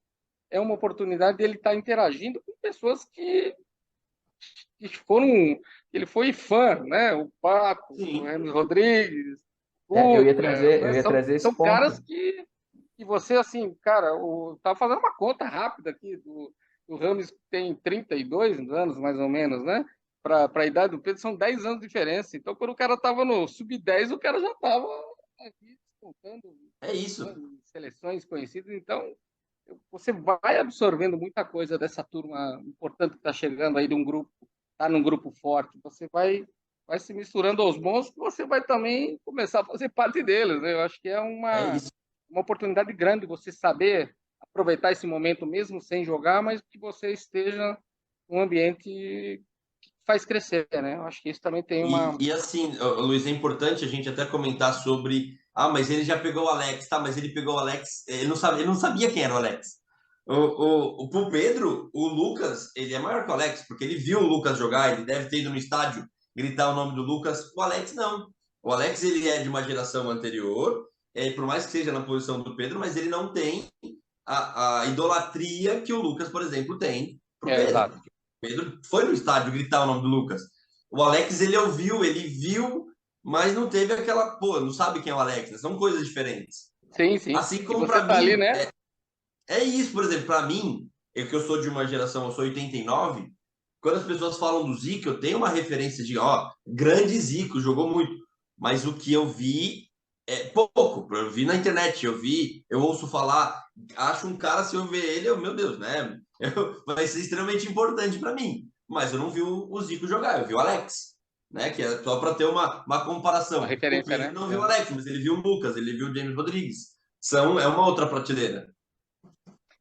[SPEAKER 3] é uma oportunidade dele estar interagindo com pessoas que foram, ele foi fã, né? O Pato, o
[SPEAKER 2] Sim.
[SPEAKER 3] Hermes Rodrigues,
[SPEAKER 1] É,
[SPEAKER 3] o Guga,
[SPEAKER 1] eu
[SPEAKER 3] né?
[SPEAKER 1] ia
[SPEAKER 3] São,
[SPEAKER 1] trazer esse
[SPEAKER 3] são caras
[SPEAKER 1] ponto.
[SPEAKER 3] que você, assim, cara, tava fazendo uma conta rápida aqui do Rames, que tem 32 anos, mais ou menos, né? Para a idade do Pedro, são 10 anos de diferença. Então, quando o cara tava no sub-10, o cara já tava aqui disputando,
[SPEAKER 2] É isso.
[SPEAKER 3] né, em seleções conhecidas. Então, você vai absorvendo muita coisa dessa turma importante que está chegando aí de um grupo, tá num grupo forte. Você vai se misturando aos bons, que você vai também começar a fazer parte deles, né? Eu acho que é
[SPEAKER 2] É isso.
[SPEAKER 3] uma oportunidade grande você saber aproveitar esse momento mesmo sem jogar, mas que você esteja num ambiente que faz crescer, né? Eu acho que isso também tem uma.
[SPEAKER 2] E assim, Luiz, é importante a gente até comentar sobre. Ah, mas ele já pegou o Alex, tá? Mas ele pegou o Alex. Ele não sabia quem era o Alex. Pro Pedro, o Lucas, ele é maior que o Alex, porque ele viu o Lucas jogar, ele deve ter ido no estádio gritar o nome do Lucas. O Alex não. O Alex, ele é de uma geração anterior, por mais que seja na posição do Pedro, mas ele não tem a idolatria que o Lucas, por exemplo, tem pro Pedro.
[SPEAKER 3] Exato.
[SPEAKER 2] O Pedro foi no estádio gritar o nome do Lucas. O Alex, ele ouviu, ele viu, mas não teve aquela, pô, não sabe quem é o Alex, né? São coisas diferentes.
[SPEAKER 3] Sim, sim.
[SPEAKER 2] Assim
[SPEAKER 3] E
[SPEAKER 2] como
[SPEAKER 3] você
[SPEAKER 2] para
[SPEAKER 3] tá ali,
[SPEAKER 2] mim,
[SPEAKER 3] né?
[SPEAKER 2] é isso, por exemplo, para mim, que eu sou de uma geração, eu sou 89, quando as pessoas falam do Zico, eu tenho uma referência de, ó, grande Zico, jogou muito, mas o que eu vi é pouco, eu vi na internet, eu ouço falar, acho um cara, se eu ver ele, meu Deus, né? Vai ser extremamente importante para mim, mas eu não vi o Zico jogar, eu vi o Alex, né? Que é só para ter uma
[SPEAKER 3] Uma
[SPEAKER 2] comparação. O
[SPEAKER 3] referência,
[SPEAKER 2] Pedro
[SPEAKER 3] né?
[SPEAKER 2] não viu o
[SPEAKER 3] É.
[SPEAKER 2] Alex, mas ele viu o Lucas, ele viu o James Rodrigues. É uma outra prateleira.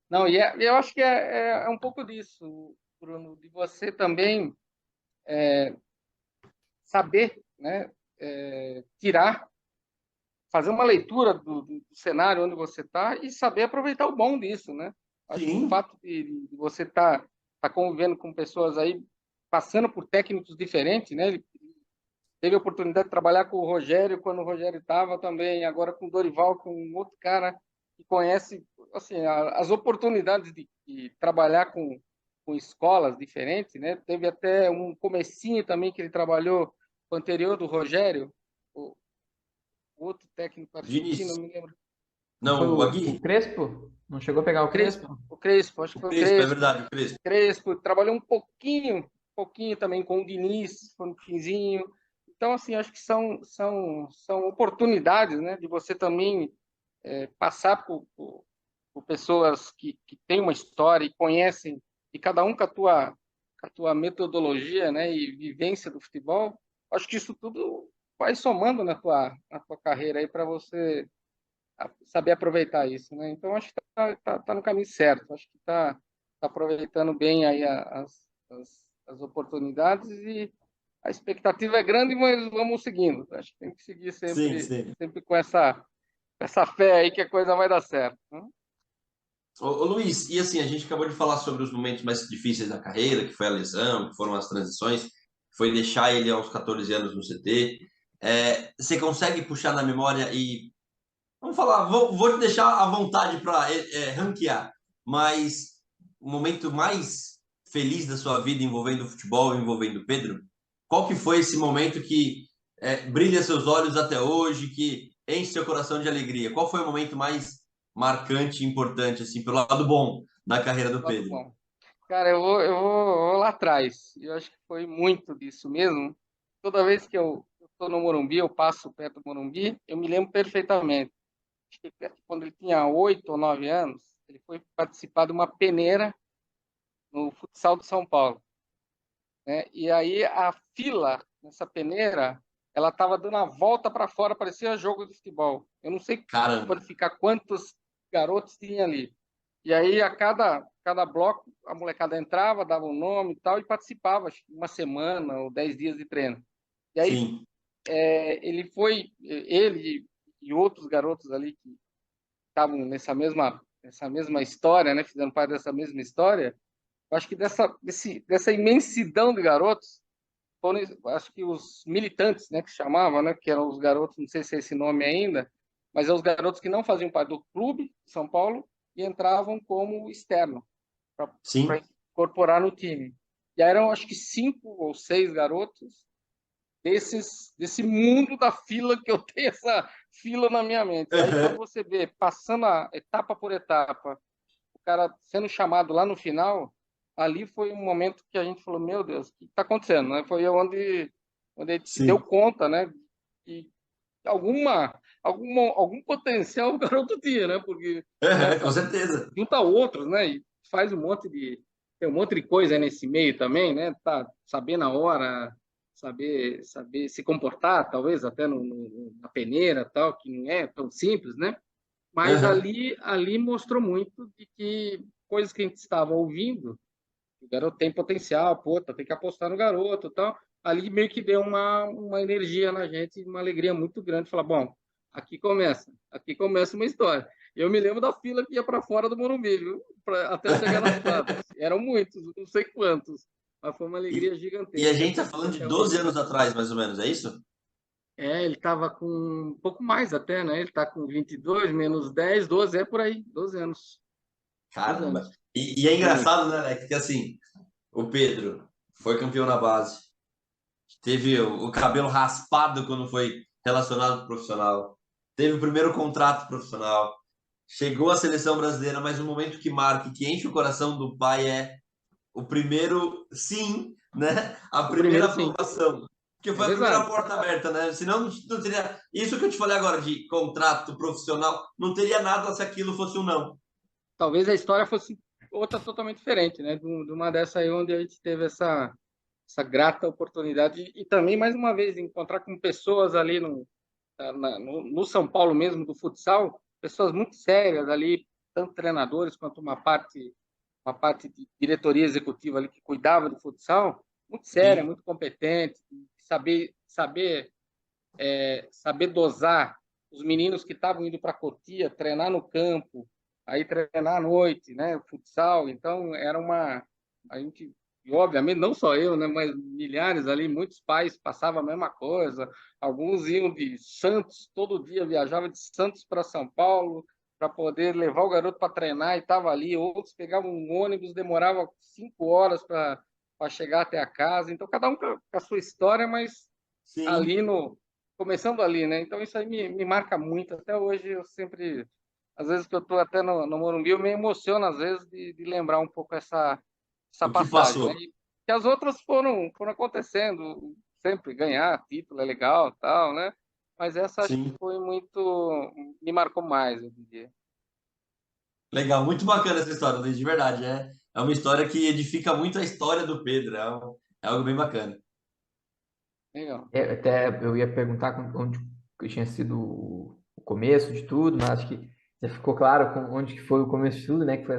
[SPEAKER 3] Não, eu acho que é um pouco disso, Bruno, de você também saber, né, fazer uma leitura do cenário onde você está e saber aproveitar o bom disso, né? Acho que o
[SPEAKER 2] Sim,
[SPEAKER 3] fato de você tá convivendo com pessoas aí passando por técnicos diferentes, né? Ele teve a oportunidade de trabalhar com o Rogério quando o Rogério estava também, agora com o Dorival, com um outro cara que conhece, assim, as oportunidades de trabalhar com escolas diferentes, né? Teve até um comecinho também que ele trabalhou o anterior do Rogério, o outro técnico argentino, não
[SPEAKER 2] Diniz.
[SPEAKER 3] me lembro.
[SPEAKER 1] Não foi
[SPEAKER 2] Não, o
[SPEAKER 1] o
[SPEAKER 2] Agui.
[SPEAKER 1] Crespo? Não chegou a pegar
[SPEAKER 3] O
[SPEAKER 1] o
[SPEAKER 3] Crespo,
[SPEAKER 1] Crespo?
[SPEAKER 3] o Crespo, acho que
[SPEAKER 2] O
[SPEAKER 3] foi o
[SPEAKER 2] Crespo, é
[SPEAKER 3] Crespo.
[SPEAKER 2] verdade, o Crespo.
[SPEAKER 3] Crespo trabalhou um pouquinho também com o Diniz, foi no finzinho. Então, assim, acho que são oportunidades, né, de você também passar por pessoas que têm uma história e conhecem, e cada um com a tua metodologia, né, e vivência do futebol. Acho que isso tudo vai somando na tua carreira aí para você saber aproveitar isso, né? Então acho que tá no caminho certo. Acho que tá aproveitando bem aí as oportunidades e a expectativa é grande, mas vamos seguindo. Acho que tem que seguir
[SPEAKER 2] Sim,
[SPEAKER 3] sempre,
[SPEAKER 2] sim.
[SPEAKER 3] sempre com essa fé aí que a coisa vai dar certo, né?
[SPEAKER 2] Ô, Luiz, e assim, a gente acabou de falar sobre os momentos mais difíceis da carreira, que foi a lesão, que foram as transições, que foi deixar ele aos 14 anos no CT. Você consegue puxar na memória e vamos falar, vou te deixar à vontade para ranquear, mas o momento mais feliz da sua vida envolvendo o futebol, envolvendo o Pedro, qual que foi esse momento que brilha seus olhos até hoje, que enche seu coração de alegria? Qual foi o momento mais marcante e importante, assim, pelo lado bom da carreira do
[SPEAKER 3] Lado
[SPEAKER 2] Pedro?
[SPEAKER 3] bom. Cara, eu vou lá atrás. Eu acho que foi muito disso mesmo. Toda vez que eu estou no Morumbi, eu passo perto do Morumbi, eu me lembro perfeitamente. Acho que quando ele tinha 8 ou 9 anos, ele foi participar de uma peneira no futsal de São Paulo, né? E aí a fila nessa peneira, ela estava dando a volta para fora, parecia jogo de futebol. Eu não sei
[SPEAKER 2] Caramba,
[SPEAKER 3] quantificar quantos garotos tinha ali. E aí a cada bloco a molecada entrava, dava um nome e tal e participava, acho que uma semana ou 10 dias de treino. E aí
[SPEAKER 2] sim.
[SPEAKER 3] ele e outros garotos ali que estavam nessa mesma história, né, fizeram parte dessa mesma história. Eu acho que dessa imensidão de garotos, foram, acho que os militantes, né, que chamavam, né, que eram os garotos, não sei se é esse nome ainda, mas é os garotos que não faziam parte do clube de São Paulo e entravam como externo para
[SPEAKER 2] Sim.
[SPEAKER 3] incorporar no time. E aí eram, acho que 5 ou 6 garotos desse mundo da fila, que eu tenho essa fila na minha mente. Aí quando você vê, passando a etapa por etapa, o cara sendo chamado lá no final, ali foi um momento que a gente falou, meu Deus, o que está acontecendo, né? Foi onde a gente se deu
[SPEAKER 2] Sim.
[SPEAKER 3] conta, né? Que algum potencial o garoto tinha, né? Porque
[SPEAKER 2] Com
[SPEAKER 3] começa,
[SPEAKER 2] certeza.
[SPEAKER 3] junta outros, né? E faz tem um monte de coisa aí nesse meio também, né? Tá, saber na hora, saber se comportar, talvez até na peneira, tal, que não é tão simples, né? Mas ali mostrou muito de que coisas que a gente estava ouvindo, o garoto tem potencial, pô, tem que apostar no garoto, tal. Ali meio que deu uma energia na gente, uma alegria muito grande. Falar, bom, aqui começa uma história. Eu me lembro da fila que ia para fora do Morumbi, viu? Até chegar nas quadras. Eram muitos, não sei quantos, mas foi uma alegria
[SPEAKER 2] E a
[SPEAKER 3] gigantesca
[SPEAKER 2] gente tá
[SPEAKER 3] até,
[SPEAKER 2] falando de
[SPEAKER 3] até o
[SPEAKER 2] 12
[SPEAKER 3] fim.
[SPEAKER 2] anos atrás, mais ou menos, é isso?
[SPEAKER 3] Ele estava com um pouco mais até, né? Ele está com 22 menos 10, 12, é por aí, 12 anos. 12
[SPEAKER 2] Caramba.
[SPEAKER 3] anos.
[SPEAKER 2] E é
[SPEAKER 3] É muito.
[SPEAKER 2] engraçado, né, Alex, que assim, o Pedro foi campeão na base, teve o cabelo raspado quando foi relacionado ao profissional, teve o primeiro contrato profissional, chegou à seleção brasileira, mas o momento que marca, e que enche o coração do pai é o primeiro sim, né? A
[SPEAKER 3] O
[SPEAKER 2] primeira
[SPEAKER 3] primeiro, sim.
[SPEAKER 2] aprovação. Porque
[SPEAKER 3] É
[SPEAKER 2] foi a primeira
[SPEAKER 3] verdade.
[SPEAKER 2] porta aberta, né? Senão não teria. Isso que eu te falei agora de contrato profissional, não teria nada se aquilo fosse um não.
[SPEAKER 3] Talvez a história fosse outra totalmente diferente, né? De uma dessa aí onde a gente teve essa grata oportunidade e também, mais uma vez, encontrar com pessoas ali no São Paulo mesmo, do futsal, pessoas muito sérias ali, tanto treinadores quanto uma parte de diretoria executiva ali que cuidava do futsal, muito séria, muito competente, saber dosar os meninos que estavam indo para Cotia, treinar no campo, aí treinar à noite, né, futsal. Então a gente, e obviamente não só eu, né, mas milhares ali, muitos pais passavam a mesma coisa. Alguns iam de Santos, todo dia viajava de Santos para São Paulo para poder levar o garoto para treinar e estava ali. Outros pegavam um ônibus, demorava 5 horas para chegar até a casa. Então cada um com a sua história, mas
[SPEAKER 2] Sim.
[SPEAKER 3] ali no começando ali, né? Então isso aí me marca muito. Até hoje eu sempre, às vezes que eu estou até no Morumbi, eu me emociono às vezes de lembrar um pouco essa
[SPEAKER 2] O que
[SPEAKER 3] passagem, né?
[SPEAKER 2] passou?
[SPEAKER 3] E que as outras foram acontecendo, sempre ganhar título é legal, tal, né? Mas essa acho que
[SPEAKER 2] Sim.
[SPEAKER 3] foi muito, me marcou mais, eu diria.
[SPEAKER 2] Legal, muito bacana essa história, Luiz, de verdade. É uma história que edifica muito a história do Pedro. É algo bem bacana.
[SPEAKER 3] Legal.
[SPEAKER 1] Até eu ia perguntar onde que tinha sido o começo de tudo, mas acho que já ficou claro onde que foi o começo de tudo, né? Que foi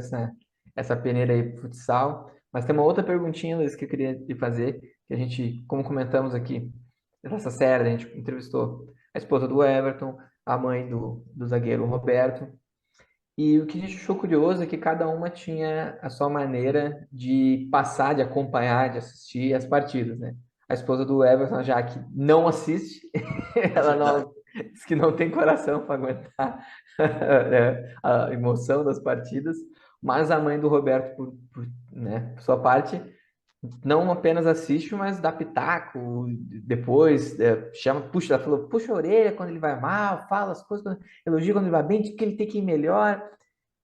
[SPEAKER 1] essa peneira aí pro futsal. Mas tem uma outra perguntinha, Luiz, que eu queria te fazer, que a gente, como comentamos aqui, nessa série, a gente entrevistou a esposa do Everton, a mãe do zagueiro Roberto, e o que a gente achou curioso é que cada uma tinha a sua maneira de passar, de acompanhar, de assistir as partidas, né? A esposa do Everton, já que não assiste,
[SPEAKER 2] É
[SPEAKER 1] ela
[SPEAKER 2] verdade.
[SPEAKER 1] não, diz que não tem coração para aguentar né, a emoção das partidas, mas a mãe do Roberto, né, por sua parte, não apenas assiste, mas dá pitaco, depois chama, puxa, ela falou, puxa a orelha quando ele vai mal, fala as coisas, elogia quando ele vai bem, diz que ele tem que ir melhor.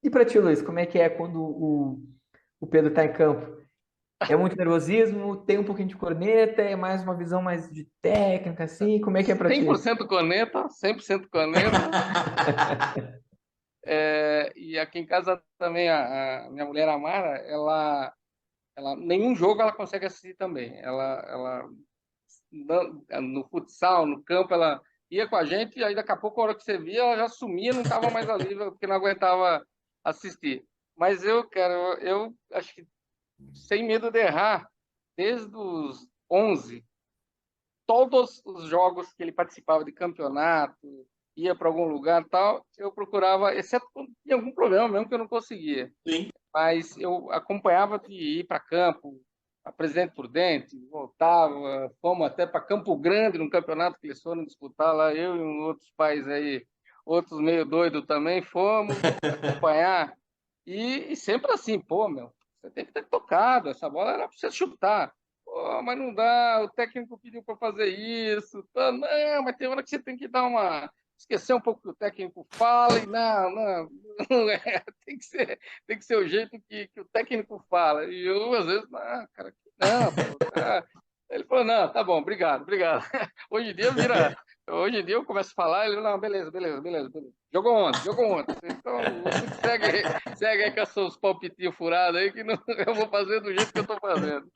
[SPEAKER 1] E para ti, Luiz, como é que é quando o Pedro está em campo? É muito nervosismo? Tem um pouquinho de corneta? É mais uma visão mais de técnica, assim? Como é que é para
[SPEAKER 3] cem por
[SPEAKER 1] ti?
[SPEAKER 3] cento corneta, 100% corneta. E aqui em casa também a minha mulher Amara, ela nenhum jogo ela consegue assistir também. Ela no futsal, no campo, ela ia com a gente e aí daqui a pouco, a hora que você via, ela já sumia, não estava mais ali, porque não aguentava assistir. Mas eu acho que sem medo de errar, desde os 11, todos os jogos que ele participava de campeonato, ia para algum lugar e tal, eu procurava, exceto quando tinha algum problema mesmo que eu não conseguia,
[SPEAKER 2] Sim.
[SPEAKER 3] mas eu acompanhava de ir para campo, a Presidente Prudente, voltava, fomos até para Campo Grande, num campeonato que eles foram disputar lá, eu e outros pais aí, outros meio doidos também, fomos acompanhar, e sempre assim, pô, meu, você tem que ter tocado, essa bola era para você chutar. Pô, mas não dá, o técnico pediu para fazer isso. Pô, não, mas tem hora que você tem que dar uma esquecer um pouco que o técnico fala e não, não é, tem que ser o jeito que o técnico fala. E eu, às vezes, não, cara, não, pô, tá. Ele falou, não, tá bom, obrigado, obrigado. Hoje em dia vira, hoje em dia eu começo a falar, ele, não, beleza, beleza, beleza, beleza. Jogou ontem, jogou ontem. Então, segue aí com os seus palpitinhos furados aí, que não, eu vou fazer do jeito que eu tô fazendo.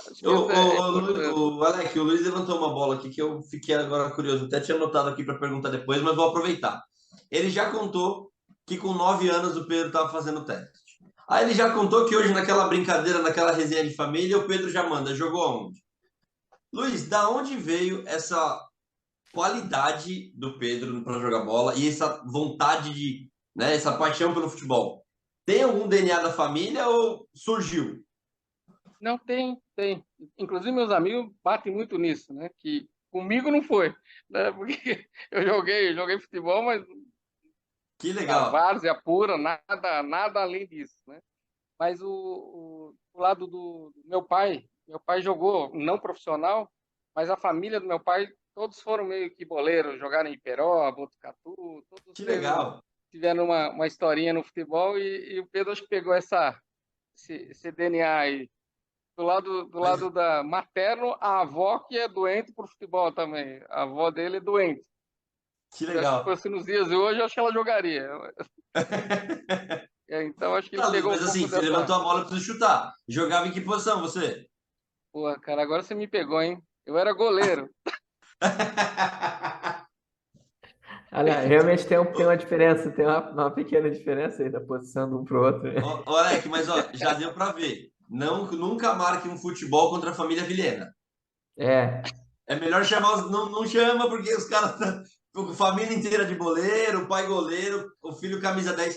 [SPEAKER 3] Acho
[SPEAKER 2] O,
[SPEAKER 3] que isso é
[SPEAKER 2] o,
[SPEAKER 3] importante.
[SPEAKER 2] o Alec, o Luiz levantou uma bola aqui que eu fiquei agora curioso. Até tinha anotado aqui para perguntar depois, mas vou aproveitar. Ele já contou que com 9 anos o Pedro estava fazendo teste. Aí ele já contou que hoje, naquela brincadeira, naquela resenha de família, o Pedro já manda, jogou aonde? Luiz, da onde veio essa qualidade do Pedro para jogar bola e essa vontade de, né, essa paixão pelo futebol? Tem algum DNA da família ou surgiu?
[SPEAKER 3] Não, tem. Inclusive, meus amigos batem muito nisso, né? Que comigo não foi, né? Porque eu joguei futebol, mas
[SPEAKER 2] Que
[SPEAKER 3] a
[SPEAKER 2] legal.
[SPEAKER 3] várzea pura, nada além disso, né? Mas o lado do meu pai jogou não profissional, mas a família do meu pai, todos foram meio que boleiros, jogaram em Iperó, Botucatu, todos
[SPEAKER 2] Que legal.
[SPEAKER 3] tiveram uma historinha no futebol e o Pedro acho que pegou esse DNA aí. Do lado
[SPEAKER 2] Mas
[SPEAKER 3] da materno, a avó que é doente por futebol também. A avó dele é doente.
[SPEAKER 2] que
[SPEAKER 3] Eu acho que
[SPEAKER 2] legal.
[SPEAKER 3] fosse nos dias de hoje, eu acho que ela jogaria. Então, acho que ele
[SPEAKER 2] Ah, Luiz,
[SPEAKER 3] pegou um
[SPEAKER 2] mas assim,
[SPEAKER 3] pouco
[SPEAKER 2] você
[SPEAKER 3] dessa.
[SPEAKER 2] levantou a bola, eu preciso chutar. Jogava em que posição você?
[SPEAKER 3] Pô, cara, agora você me pegou, hein? Eu era goleiro.
[SPEAKER 1] Olha, realmente tem uma diferença, tem uma pequena diferença aí da posição de um para o outro, né?
[SPEAKER 2] Ô, Alec, mas ó, já deu para ver. Não, nunca marque um futebol contra a família Vilhena.
[SPEAKER 1] É.
[SPEAKER 2] É melhor chamar não, não chama, porque os caras família inteira de boleiro, o pai goleiro, o filho camisa 10.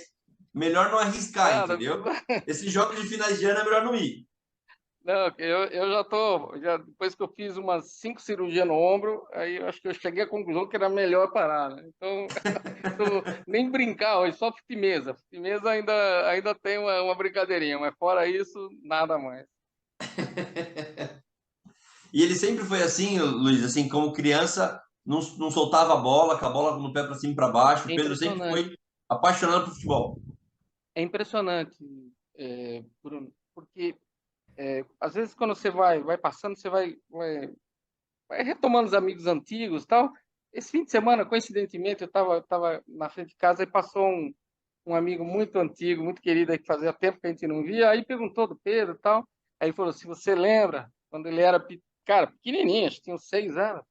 [SPEAKER 2] Melhor não arriscar,
[SPEAKER 3] Não,
[SPEAKER 2] entendeu? Esses jogos de finais de ano é melhor não ir.
[SPEAKER 3] não, eu já tô, já, depois que eu fiz umas 5 cirurgias no ombro, aí eu acho que eu cheguei à conclusão que era melhor parar, né? Então, nem brincar hoje, só fute-mesa. Fute-mesa ainda tem uma brincadeirinha, mas fora isso, nada mais.
[SPEAKER 2] E ele sempre foi assim, Luiz, assim, como criança, não soltava a bola, com a bola no pé para cima e para baixo. O
[SPEAKER 3] É
[SPEAKER 2] Pedro sempre
[SPEAKER 3] impressionante.
[SPEAKER 2] foi apaixonado por futebol.
[SPEAKER 3] É impressionante, Bruno, porque às vezes quando você vai passando, você vai retomando os amigos antigos e tal. Esse fim de semana, coincidentemente, eu estava na frente de casa e passou um amigo muito antigo, muito querido, aí, que fazia tempo que a gente não via, aí perguntou do Pedro e tal. Aí ele falou: se você lembra, quando ele era, cara, pequenininho, acho que tinha uns 6 anos,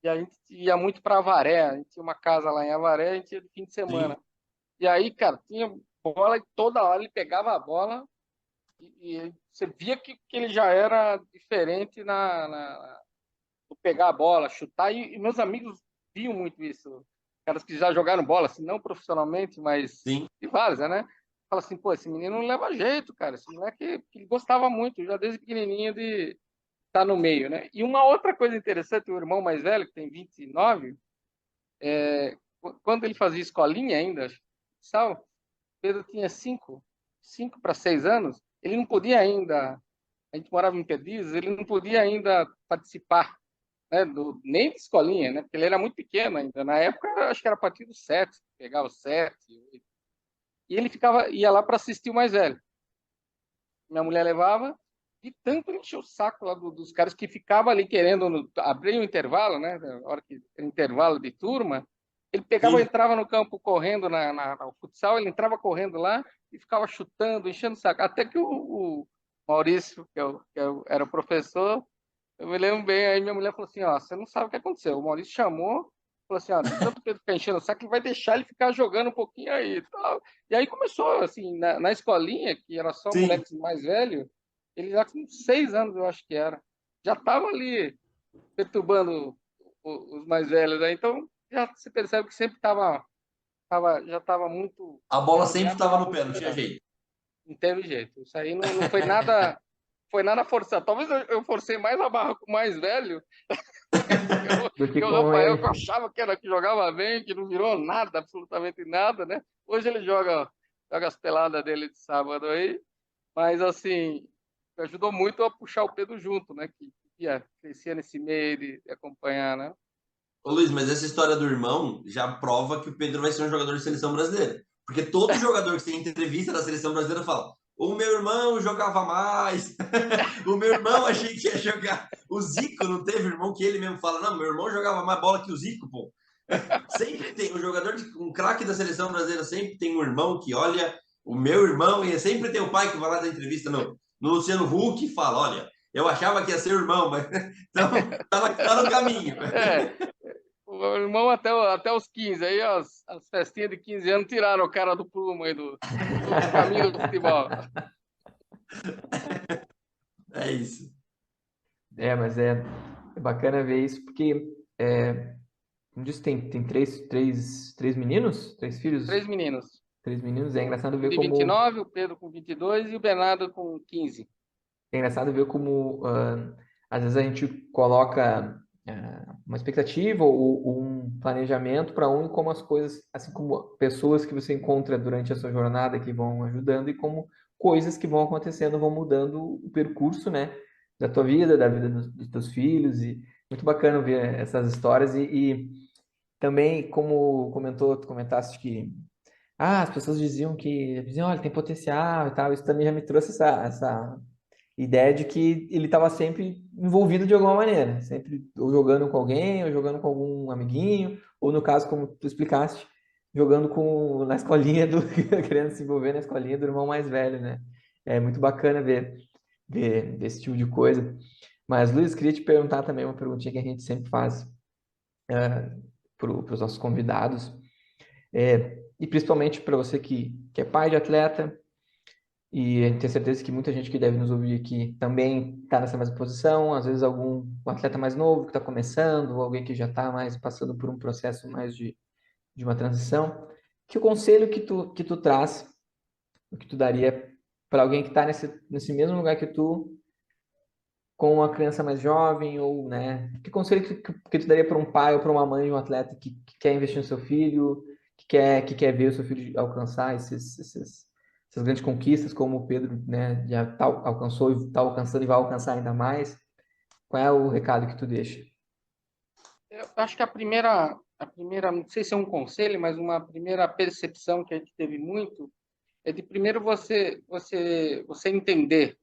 [SPEAKER 3] e a gente ia muito para Avaré, a gente tinha uma casa lá em Avaré, a gente ia de fim de
[SPEAKER 2] Sim,
[SPEAKER 3] semana. E aí, cara, tinha bola e toda hora ele pegava a bola e você via que ele já era diferente no pegar a bola, chutar. E meus amigos viam muito isso. Caras que já jogaram bola, assim, não profissionalmente, mas
[SPEAKER 2] sim.
[SPEAKER 3] de vários, né? Fala assim, pô, esse menino não leva jeito, cara. Esse moleque que ele gostava muito, já desde pequenininho, de estar no meio, né? E uma outra coisa interessante, o irmão mais velho, que tem 29, quando ele fazia escolinha ainda, Sal, Pedro tinha 5 para 6 anos, ele não podia ainda, a gente morava em Perdizes, ele não podia ainda participar, né, nem de escolinha, né, porque ele era muito pequeno ainda. Na época, acho que era a partir dos 7, pegava os 7, 8. E ele ia lá para assistir o mais velho. Minha mulher levava, e tanto ele encheu o saco lá dos caras que ficavam ali querendo abrir o intervalo, né, na hora que era intervalo de turma, ele pegava,
[SPEAKER 2] Sim.
[SPEAKER 3] entrava no campo correndo no futsal, ele entrava correndo lá e ficava chutando, enchendo o saco. Até que o Maurício, era o professor, eu me lembro bem, aí minha mulher falou assim: ó, você não sabe o que aconteceu. O Maurício chamou, falou assim: ó, de tanto Pedro ficar enchendo o saco, ele vai deixar ele ficar jogando um pouquinho aí e tal. E aí começou, assim, na escolinha, que era só
[SPEAKER 2] Sim.
[SPEAKER 3] moleques mais velhos, ele já com 6 anos, eu acho que era, já estava ali perturbando os mais velhos, né? Então já se percebe que sempre já estava muito
[SPEAKER 2] A bola sempre
[SPEAKER 3] mergulhado
[SPEAKER 2] estava
[SPEAKER 3] numa
[SPEAKER 2] no pé, não
[SPEAKER 3] cultura
[SPEAKER 2] tinha
[SPEAKER 3] da.
[SPEAKER 2] jeito.
[SPEAKER 3] Não teve jeito. Isso aí não foi nada forçado. Talvez eu forcei mais a barra com o mais velho
[SPEAKER 1] do que
[SPEAKER 3] que o
[SPEAKER 1] com
[SPEAKER 3] Rafael, que eu
[SPEAKER 1] ele.
[SPEAKER 3] achava que jogava bem, que não virou nada, absolutamente nada, né? Hoje ele joga as peladas dele de sábado aí, mas assim, ajudou muito a puxar o Pedro junto, né? Que crescia nesse meio de acompanhar, né?
[SPEAKER 2] Ô Luiz, mas essa história do irmão já prova que o Pedro vai ser um jogador de seleção brasileira. Porque todo jogador que tem entrevista da seleção brasileira fala: o meu irmão jogava mais, o meu irmão achei que ia jogar. O Zico não teve irmão que ele mesmo fala: não, meu irmão jogava mais bola que o Zico, pô. Sempre tem um jogador, um craque da seleção brasileira, sempre tem um irmão que olha o meu irmão, e sempre tem o pai que vai lá dar entrevista no Luciano Huck e fala: olha, eu achava que ia ser o irmão, mas então tá no caminho.
[SPEAKER 3] É, o meu irmão até os 15, aí as festinhas de 15 anos tiraram o cara do prumo aí do caminho do futebol.
[SPEAKER 2] É isso.
[SPEAKER 1] Mas é bacana ver isso, porque, como disse, tem três meninos? Três filhos?
[SPEAKER 3] 3 meninos.
[SPEAKER 1] 3 meninos. É engraçado
[SPEAKER 3] Um
[SPEAKER 1] ver
[SPEAKER 3] de
[SPEAKER 1] como
[SPEAKER 3] 29, o Pedro com 22 e o Bernardo com 15.
[SPEAKER 1] É engraçado ver como às vezes a gente coloca uma expectativa ou um planejamento para um e como as coisas, assim como pessoas que você encontra durante a sua jornada que vão ajudando e como coisas que vão acontecendo vão mudando o percurso, né, da tua vida, da vida dos teus filhos e muito bacana ver essas histórias e também como tu comentaste que as pessoas diziam, olha, tem potencial e tal, isso também já me trouxe essa ideia de que ele estava sempre envolvido de alguma maneira, sempre ou jogando com alguém, ou jogando com algum amiguinho, ou no caso, como tu explicaste, jogando na escolinha querendo se envolver na escolinha do irmão mais velho, né? É muito bacana ver esse tipo de coisa. Mas, Luiz, queria te perguntar também uma perguntinha que a gente sempre faz para os nossos convidados, e principalmente para você que é pai de atleta, E a gente tem certeza que muita gente que deve nos ouvir aqui também está nessa mesma posição, às vezes algum um atleta mais novo que está começando, ou alguém que já está mais passando por um processo mais de uma transição. Que o conselho que tu traz, o que tu daria para alguém que está nesse mesmo lugar que tu, com uma criança mais jovem, ou, né? Que conselho que tu daria para um pai ou para uma mãe de um atleta que quer investir no seu filho, que quer ver o seu filho alcançar essas grandes conquistas, como o Pedro, né, já alcançou e está alcançando e vai alcançar ainda mais? Qual é o recado que tu deixa?
[SPEAKER 3] Eu acho que a primeira, não sei se é um conselho, mas uma primeira percepção que a gente teve muito é de primeiro você entender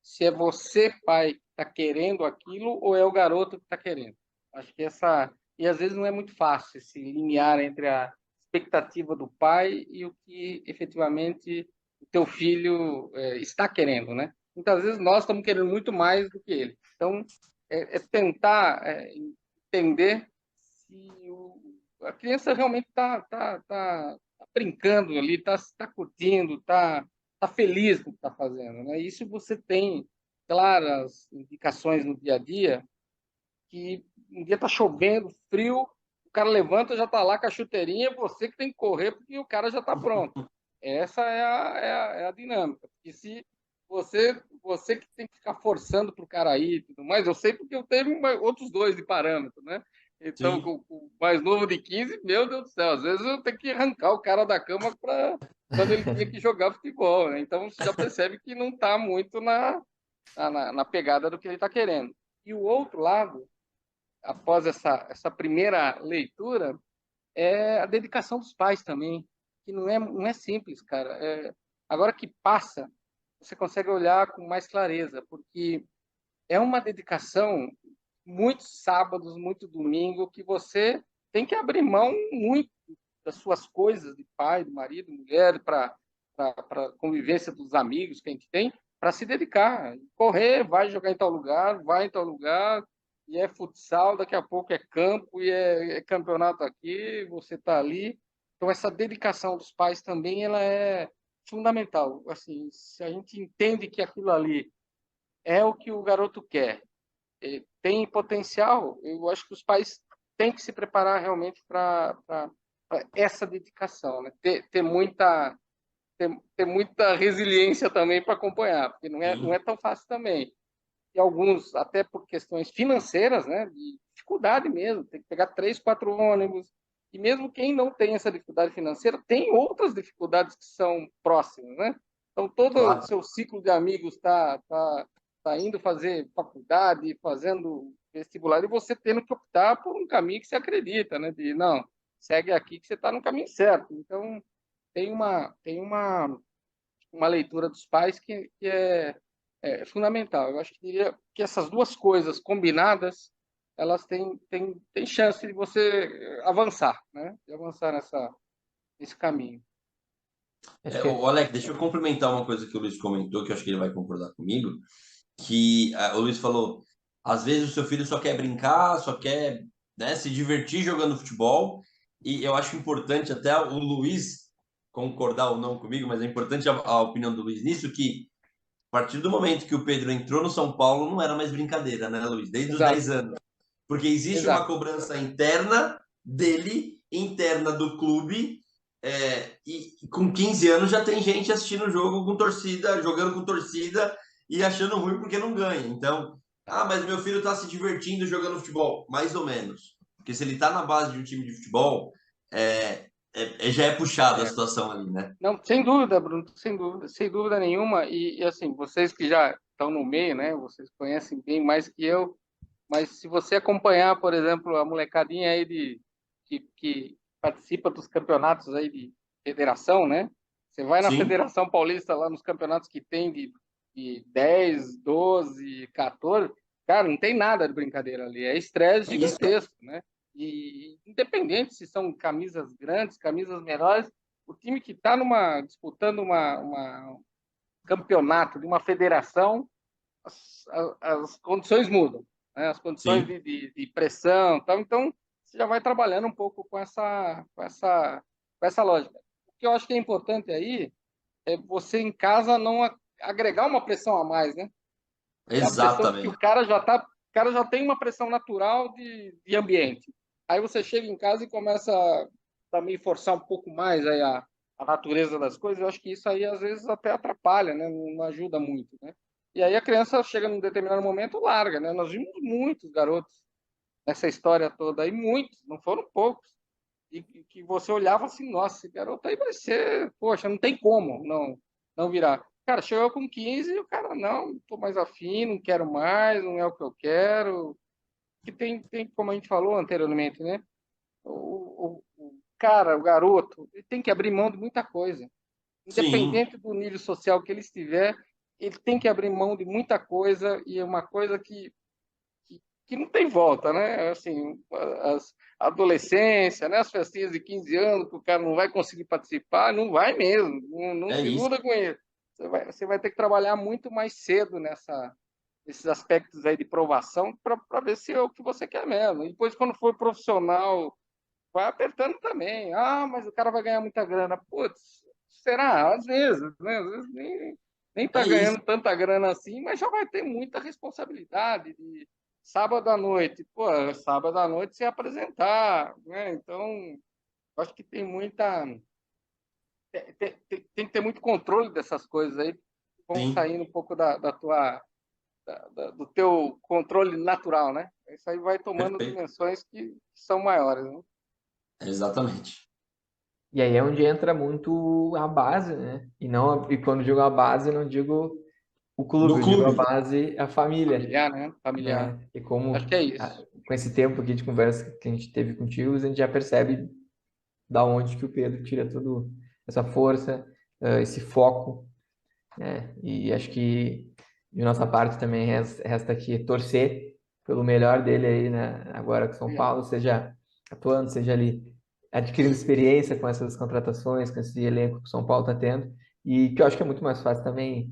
[SPEAKER 3] se é você, pai, que está querendo aquilo ou é o garoto que está querendo. Acho que essa. E às vezes não é muito fácil esse limiar entre a expectativa do pai e o que efetivamente o teu filho está querendo, né? Muitas vezes nós estamos querendo muito mais do que ele. Então, é tentar entender se a criança realmente tá brincando ali, está curtindo, está feliz com o que está fazendo, né? Isso você tem claras indicações no dia a dia que um dia está chovendo, frio, o cara levanta, já está lá com a chuteirinha, você que tem que correr porque o cara já está pronto. Essa é a dinâmica. E se você que tem que ficar forçando para o cara ir e tudo mais, eu sei porque eu tenho outros dois de parâmetro, né? Então,
[SPEAKER 2] Sim.
[SPEAKER 3] com o mais novo de 15, meu Deus do céu, às vezes eu tenho que arrancar o cara da cama para quando ele tinha que jogar futebol, né? Então você já percebe que não está muito na pegada do que ele está querendo. E o outro lado, após essa primeira leitura, é a dedicação dos pais também, que não é simples, cara. Agora que passa, você consegue olhar com mais clareza, porque é uma dedicação muitos sábados, muito domingo, que você tem que abrir mão muito das suas coisas de pai, de marido, mulher, para a convivência dos amigos que a gente tem, para se dedicar. Correr, vai jogar em tal lugar, vai em tal lugar, e é futsal, daqui a pouco é campo, e é campeonato aqui, você está ali. Então, essa dedicação dos pais também ela é fundamental. Assim, se a gente entende que aquilo ali é o que o garoto quer, tem potencial, eu acho que os pais têm que se preparar realmente para essa dedicação, né? Ter muita resiliência também para acompanhar, porque não é
[SPEAKER 2] Sim.
[SPEAKER 3] tão fácil também. E alguns, até por questões financeiras, né, de dificuldade mesmo, tem que pegar 3, 4 ônibus. E mesmo quem não tem essa dificuldade financeira, tem outras dificuldades que são próximas, né? Então, todo o
[SPEAKER 2] Claro.
[SPEAKER 3] seu ciclo de amigos tá indo fazer faculdade, fazendo vestibular, e você tendo que optar por um caminho que você acredita, né? De, não, segue aqui que você está no caminho certo. Então, tem uma leitura dos pais que é fundamental. Eu acho que diria que essas duas coisas combinadas, elas têm chance de você avançar, né? De avançar nesse caminho.
[SPEAKER 1] Acho que
[SPEAKER 2] O Alex, deixa eu complementar uma coisa que o Luiz comentou, que eu acho que ele vai concordar comigo, que o Luiz falou, às vezes o seu filho só quer brincar, só quer, né, se divertir jogando futebol, e eu acho importante até o Luiz concordar ou não comigo, mas é importante a opinião do Luiz nisso, que a partir do momento que o Pedro entrou no São Paulo, não era mais brincadeira, né, Luiz? Desde os
[SPEAKER 3] Exato,
[SPEAKER 2] 10 anos. Porque existe uma
[SPEAKER 3] exato.
[SPEAKER 2] cobrança interna dele, interna do clube, e com 15 anos já tem gente assistindo o jogo com torcida, jogando com torcida e achando ruim porque não ganha. Então, mas meu filho está se divertindo jogando futebol. Mais ou menos. Porque se ele está na base de um time de futebol, já é puxada a
[SPEAKER 3] É.
[SPEAKER 2] situação ali, né?
[SPEAKER 3] Não, sem dúvida, Bruno, sem dúvida nenhuma. E assim, vocês que já estão no meio, né? Vocês conhecem bem mais que eu. Mas se você acompanhar, por exemplo, a molecadinha aí que participa dos campeonatos aí de federação, né? Você vai na
[SPEAKER 2] Sim,
[SPEAKER 3] Federação Paulista lá nos campeonatos que tem de 10, 12, 14, cara, não tem nada de brincadeira ali, é estresse
[SPEAKER 2] é isso.
[SPEAKER 3] gigantesco, né? E independente se são camisas grandes, camisas menores, o time que está disputando uma campeonato de uma federação, as condições mudam, né? As condições
[SPEAKER 2] Sim.
[SPEAKER 3] de pressão, tal. Então você já vai trabalhando um pouco com essa lógica. O que eu acho que é importante aí é você em casa não agregar uma pressão a mais, né? Porque a pressão que
[SPEAKER 2] Exatamente.
[SPEAKER 3] o cara já tem uma pressão natural de ambiente. Aí você chega em casa e começa a também forçar um pouco mais aí a natureza das coisas. Eu acho que isso aí às vezes até atrapalha, né? Não ajuda muito, né? E aí a criança chega num determinado momento larga, né? Nós vimos muitos garotos nessa história toda aí, muitos, não foram poucos. E que você olhava assim, nossa, esse garoto aí vai ser, poxa, não tem como não virar. Cara, chegou com 15 e o cara, não tô mais afim, não quero mais, não é o que eu quero. Que tem como a gente falou anteriormente, né? O cara, o garoto, ele tem que abrir mão de muita coisa.
[SPEAKER 2] Sim,
[SPEAKER 3] Independente do nível social que ele estiver, ele tem que abrir mão de muita coisa e é uma coisa que não tem volta, né? Assim, a adolescência, né? As festinhas de 15 anos que o cara não vai conseguir participar, não vai mesmo, não
[SPEAKER 2] é
[SPEAKER 3] se
[SPEAKER 2] isso.
[SPEAKER 3] iluda com isso. Você vai ter que trabalhar muito mais cedo nesses aspectos aí de provação para ver se é o que você quer mesmo. E depois, quando for profissional, vai apertando também. Ah, mas o cara vai ganhar muita grana. Putz, será? Às vezes, né? Às vezes nem tá
[SPEAKER 2] É isso.
[SPEAKER 3] ganhando tanta grana assim, mas já vai ter muita responsabilidade de sábado à noite. Pô, sábado à noite se apresentar, né? Então, acho que tem muita. Tem que ter muito controle dessas coisas aí, que vão
[SPEAKER 2] Sim,
[SPEAKER 3] saindo um pouco da tua. Do teu controle natural, né? Isso aí vai tomando
[SPEAKER 2] perfeito.
[SPEAKER 3] dimensões que são maiores, né?
[SPEAKER 2] Exatamente.
[SPEAKER 1] E aí é onde entra muito a base, né? E quando digo a base, não digo o clube,
[SPEAKER 2] No
[SPEAKER 1] eu digo a
[SPEAKER 2] clube.
[SPEAKER 1] base, a família,
[SPEAKER 3] Familiar, né? Familiar.
[SPEAKER 1] né? E
[SPEAKER 3] Acho
[SPEAKER 1] como
[SPEAKER 3] que é isso.
[SPEAKER 1] com esse tempo aqui de conversa que a gente teve contigo, a gente já percebe da onde que o Pedro tira toda essa força, esse foco, né? E acho que de nossa parte também resta aqui torcer pelo melhor dele aí, né? Agora com São
[SPEAKER 3] Obrigado.
[SPEAKER 1] Paulo, seja atuando, seja ali adquirindo experiência com essas contratações, com esse elenco que o São Paulo está tendo, e que eu acho que é muito mais fácil também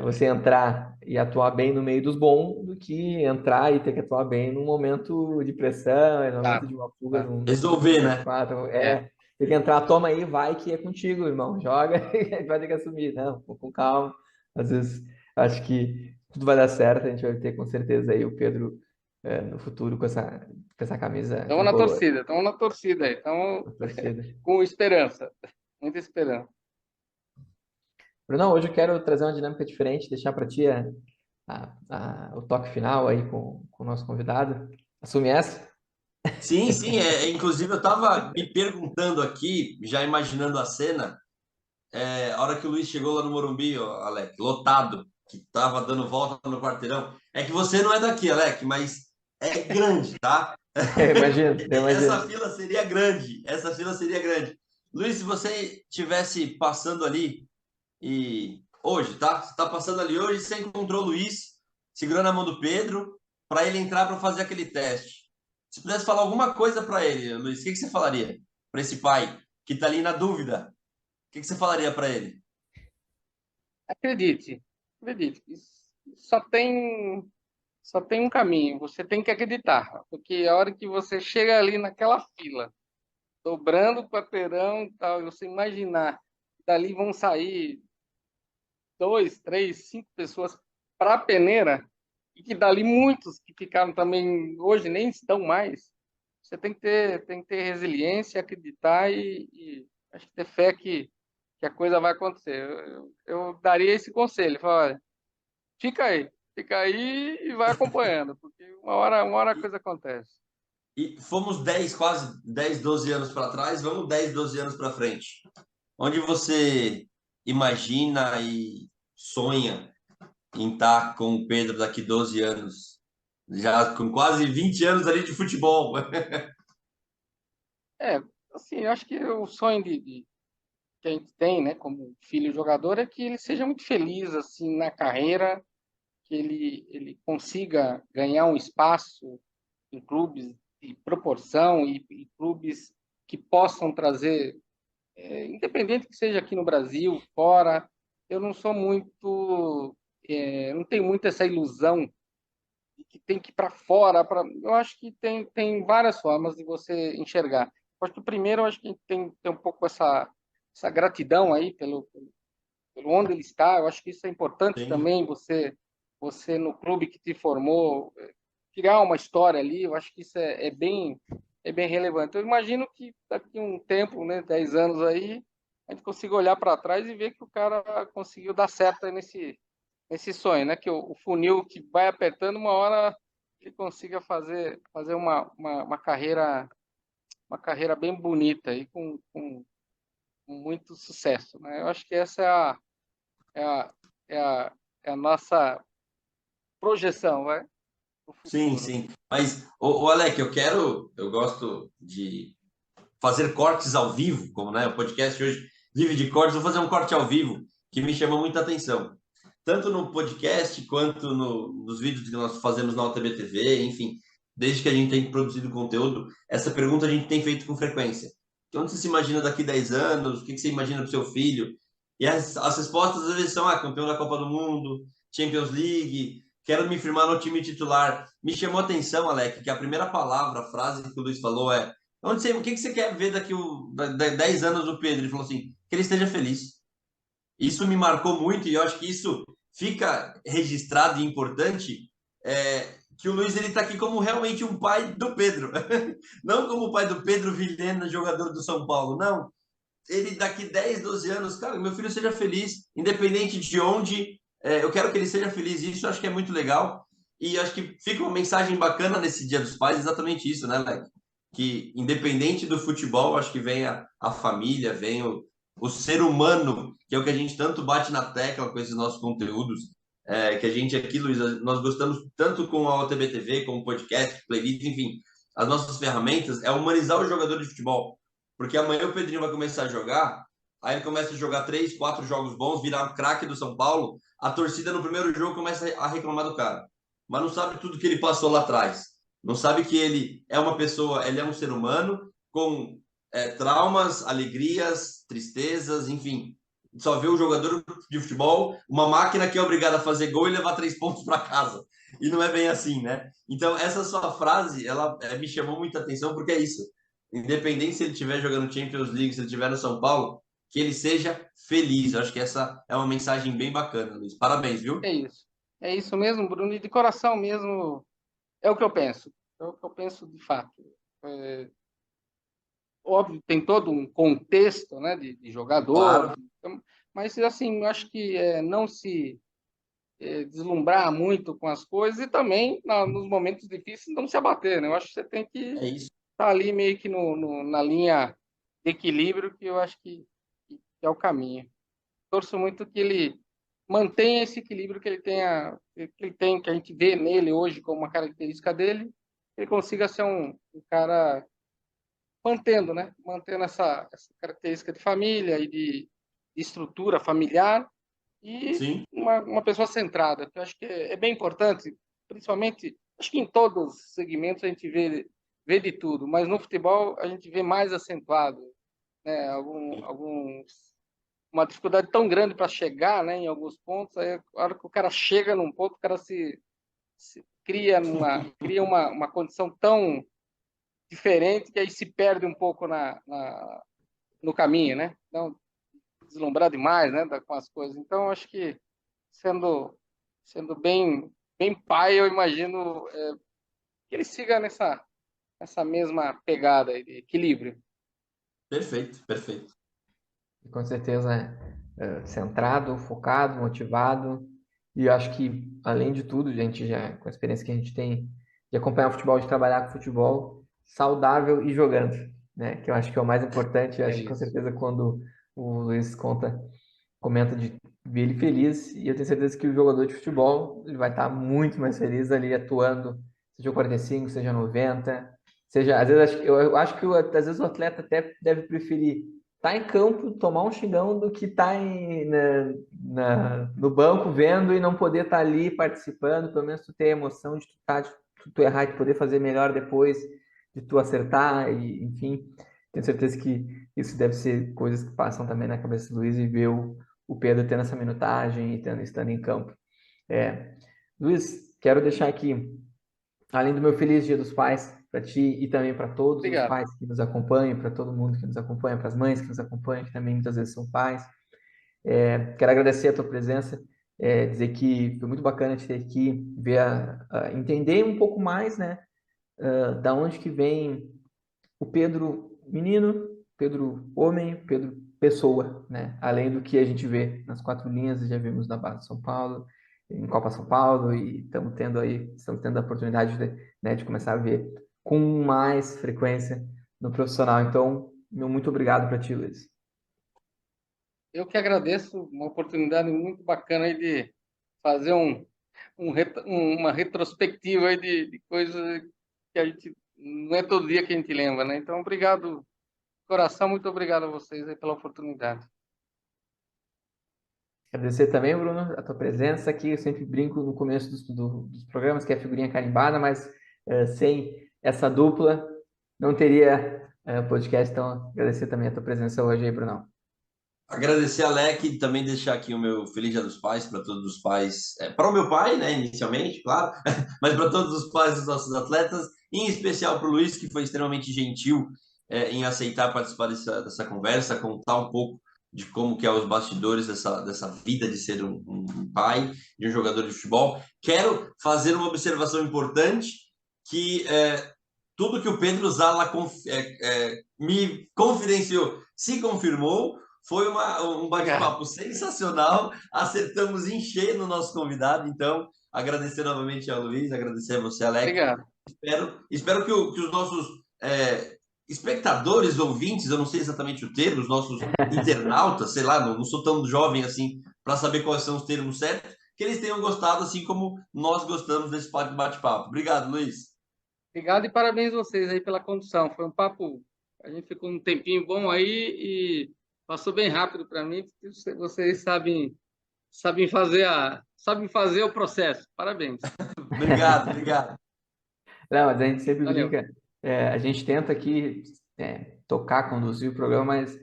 [SPEAKER 1] você entrar e atuar bem no meio dos bons do que entrar e ter que atuar bem num momento de pressão, num momento
[SPEAKER 3] Claro,
[SPEAKER 1] de uma fuga,
[SPEAKER 3] claro.
[SPEAKER 1] num
[SPEAKER 2] Resolver,
[SPEAKER 1] momento
[SPEAKER 2] né?
[SPEAKER 1] quatro.
[SPEAKER 3] É.
[SPEAKER 1] Tem que entrar, toma aí, vai que é contigo, irmão. Joga e vai ter que assumir. Não, com calma. Às vezes acho que tudo vai dar certo, a gente vai ter com certeza aí o Pedro no futuro com essa camisa tricolor.
[SPEAKER 3] Estamos na torcida aí, estamos
[SPEAKER 1] A torcida.
[SPEAKER 3] com esperança, muita esperança.
[SPEAKER 1] Bruno, hoje eu quero trazer uma dinâmica diferente, deixar para ti o toque final aí com o nosso convidado. Assume essa?
[SPEAKER 2] Sim, sim. Inclusive, eu estava me perguntando aqui, já imaginando a cena, a hora que o Luiz chegou lá no Morumbi, ó, Alec, lotado, que tava dando volta no quarteirão. É que você não é daqui, Alec, mas é grande, tá?
[SPEAKER 1] Imagino,
[SPEAKER 2] Essa
[SPEAKER 1] imagino.
[SPEAKER 2] fila seria grande. Essa fila seria grande. Luiz, se você tivesse passando ali e hoje, tá? Você tá passando ali hoje, você encontrou o Luiz segurando a mão do Pedro para ele entrar para fazer aquele teste. Se pudesse falar alguma coisa para ele, Luiz, o que você falaria para esse pai que tá ali na dúvida? O que você falaria para ele?
[SPEAKER 3] Acredite, acredite. Só só tem um caminho. Você tem que acreditar, porque a hora que você chega ali naquela fila, dobrando o quarteirão e tal, e você imaginar que dali vão sair dois, três, cinco pessoas para a peneira, e que dali muitos que ficaram também hoje nem estão mais. Você tem que ter resiliência, acreditar e acho que ter fé que a coisa vai acontecer. Eu daria esse conselho, falar, olha, fica aí e vai acompanhando, porque uma hora a coisa acontece.
[SPEAKER 2] E fomos 10, quase 10, 12 anos para trás, vamos 10, 12 anos para frente. Onde você imagina e sonha em estar com o Pedro daqui 12 anos? Já com quase 20 anos ali de futebol.
[SPEAKER 3] É, assim, eu acho que o sonho que a gente tem, né, como filho jogador, é que ele seja muito feliz assim na carreira, que ele consiga ganhar um espaço em clubes de proporção e clubes que possam trazer, independente que seja aqui no Brasil, fora, eu não sou muito, não tenho muito essa ilusão de que tem que ir para fora. Eu acho que tem várias formas de você enxergar. Eu acho que primeiro, eu acho que tem um pouco essa gratidão aí pelo onde ele está. Eu acho que isso é importante
[SPEAKER 2] Sim.
[SPEAKER 3] também, você no clube que te formou, criar uma história ali. Eu acho que isso é bem relevante. Eu imagino que daqui a um tempo, né, 10 anos aí, a gente consiga olhar para trás e ver que o cara conseguiu dar certo aí nesse sonho, né? Que o funil que vai apertando, uma hora ele consiga fazer uma carreira bem bonita e com muito sucesso, né? Eu acho que essa é a, é a, é a nossa projeção, vai, o
[SPEAKER 2] Sim,
[SPEAKER 3] futuro.
[SPEAKER 2] sim. Mas, Alec, eu gosto de fazer cortes ao vivo, como, né, o podcast hoje vive de cortes, vou fazer um corte ao vivo que me chama muita atenção. Tanto no podcast quanto nos vídeos que nós fazemos na UTB TV, enfim, desde que a gente tem produzido conteúdo, essa pergunta a gente tem feito com frequência. Onde você se imagina daqui 10 anos? O que você imagina para o seu filho? E as respostas às vezes são, campeão da Copa do Mundo, Champions League, quero me firmar no time titular. Me chamou a atenção, Alec, que a primeira palavra, a frase que o Luiz falou é: o que você quer ver daqui 10 anos do Pedro? Ele falou assim: que ele esteja feliz. Isso me marcou muito e eu acho que isso fica registrado e importante, que o Luiz ele está aqui como realmente um pai do Pedro. Não como o pai do Pedro Vilhena, jogador do São Paulo. Não. Ele daqui 10, 12 anos, cara, meu filho seja feliz, independente de onde, eu quero que ele seja feliz. Isso eu acho que é muito legal. E acho que fica uma mensagem bacana nesse Dia dos Pais, exatamente isso, né, Leque? Que independente do futebol, acho que vem a família, vem o ser humano, que é o que a gente tanto bate na tecla com esses nossos conteúdos. Que a gente aqui, Luiz, nós gostamos tanto com a OTB TV, com o podcast, playlist, enfim, as nossas ferramentas, é humanizar o jogador de futebol. Porque amanhã o Pedrinho vai começar a jogar, aí ele começa a jogar 3, 4 jogos bons, virar um craque do São Paulo, a torcida no primeiro jogo começa a reclamar do cara. Mas não sabe tudo que ele passou lá atrás. Não sabe que ele é uma pessoa, ele é um ser humano com traumas, alegrias, tristezas, enfim. Só vê o jogador de futebol, uma máquina que é obrigada a fazer gol e levar 3 pontos para casa. E não é bem assim, né? Então, essa sua frase, ela me chamou muita atenção porque é isso. Independente se ele estiver jogando Champions League, se ele estiver no São Paulo, que ele seja feliz. Eu acho que essa é uma mensagem bem bacana, Luiz. Parabéns, viu?
[SPEAKER 3] É isso. É isso mesmo, Bruno, e de coração mesmo é o que eu penso. É o que eu penso de fato. É, óbvio, tem todo um contexto, né, de jogador,
[SPEAKER 2] Claro,
[SPEAKER 3] então, mas assim, eu acho que não se deslumbrar muito com as coisas e também nos momentos difíceis não se abater, né? Eu acho que você tem que
[SPEAKER 2] é isso.
[SPEAKER 3] estar ali meio que na linha de equilíbrio, que eu acho que é o caminho. Torço muito que ele mantenha esse equilíbrio que a gente vê nele hoje como uma característica dele, que ele consiga ser um cara mantendo, né? Mantendo essa característica de família e de estrutura familiar e
[SPEAKER 2] Sim,
[SPEAKER 3] uma pessoa centrada, que eu acho que é bem importante, principalmente, acho que em todos os segmentos a gente vê de tudo, mas no futebol a gente vê mais acentuado, né? Uma dificuldade tão grande para chegar, né, em alguns pontos, aí a hora que o cara chega num ponto, o cara se cria uma condição tão diferente que aí se perde um pouco no caminho, né? Então, deslumbrar demais, né, com as coisas. Então, acho que sendo bem pai, eu imagino que ele siga nessa mesma pegada aí de equilíbrio.
[SPEAKER 2] perfeito, perfeito.
[SPEAKER 1] Com certeza centrado, focado, motivado. E eu acho que, além de tudo, gente, já com a experiência que a gente tem de acompanhar o futebol, de trabalhar com futebol, saudável e jogando, né? Que eu acho que é o mais importante. Eu
[SPEAKER 3] É
[SPEAKER 1] acho que, com
[SPEAKER 3] isso.
[SPEAKER 1] certeza, quando o Luiz comenta de ver ele feliz, e eu tenho certeza que o jogador de futebol ele vai estar muito mais feliz ali atuando, seja 45, seja 90, seja, às vezes eu acho que às vezes o atleta até deve preferir estar em campo, tomar um xingão do que estar no banco vendo e não poder estar ali participando, pelo menos tu ter a emoção de tu errar e tu poder fazer melhor depois, de tu acertar, e enfim, tenho certeza que isso deve ser coisas que passam também na cabeça do Luiz e ver o Pedro tendo essa minutagem e estando em campo. É. Luiz, quero deixar aqui, além do meu feliz Dia dos Pais, para ti e também para todos os
[SPEAKER 3] Obrigado.
[SPEAKER 1] pais que nos acompanham, para todo mundo que nos acompanha, para as mães que nos acompanham, que também muitas vezes são pais. Quero agradecer a tua presença, dizer que foi muito bacana te ter aqui, ver entender um pouco mais, né, da onde que vem o Pedro menino, Pedro homem, Pedro pessoa, né? Além do que a gente vê nas quatro linhas, já vimos na Barra de São Paulo, em Copa São Paulo, e estamos tendo a oportunidade de, né, de começar a ver com mais frequência no profissional. Então, meu muito obrigado para ti, Luiz.
[SPEAKER 3] Eu que agradeço, uma oportunidade muito bacana aí de fazer uma retrospectiva aí de coisas que a gente não é todo dia que a gente lembra, né? Então, obrigado, coração, muito obrigado a vocês aí pela oportunidade.
[SPEAKER 1] Agradecer também, Bruno, a tua presença aqui. Eu sempre brinco no começo dos programas que é figurinha carimbada, mas sem essa dupla não teria podcast. Então, agradecer também a tua presença hoje aí, Brunão.
[SPEAKER 2] Agradecer a Alec e também deixar aqui o meu Feliz Dia dos Pais para todos os pais, para o meu pai, né, inicialmente, claro, mas para todos os pais dos nossos atletas, em especial para o Luiz, que foi extremamente gentil em aceitar participar dessa conversa, contar um pouco de como que é os bastidores dessa vida de ser um pai, de um jogador de futebol. Quero fazer uma observação importante, que tudo que o Pedro Zala me confidenciou se confirmou. Foi um bate-papo sensacional. Acertamos em cheio no nosso convidado. Então, agradecer novamente ao Luiz, agradecer a você, Alec.
[SPEAKER 3] Obrigado.
[SPEAKER 2] Espero que os nossos espectadores, ouvintes, eu não sei exatamente o termo, os nossos internautas, sei lá, não sou tão jovem assim para saber quais são os termos certos, que eles tenham gostado, assim como nós gostamos desse bate-papo. Obrigado, Luiz.
[SPEAKER 3] Obrigado e parabéns a vocês aí pela condução. Foi um papo, a gente ficou um tempinho bom aí e passou bem rápido para mim, porque vocês sabem fazer o processo. Parabéns.
[SPEAKER 2] Obrigado.
[SPEAKER 1] Não, mas a gente sempre
[SPEAKER 3] Valeu.
[SPEAKER 1] brinca. A gente tenta aqui tocar, conduzir o programa, mas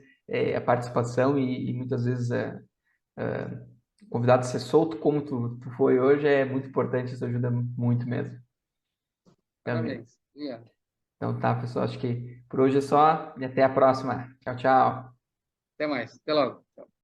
[SPEAKER 1] a participação e muitas vezes o convidado ser solto como tu foi hoje é muito importante, isso ajuda muito mesmo. Também.
[SPEAKER 3] Parabéns. Obrigado.
[SPEAKER 1] Então tá, pessoal, acho que por hoje é só e até a próxima. Tchau, tchau.
[SPEAKER 3] Até mais. Até logo. Tchau.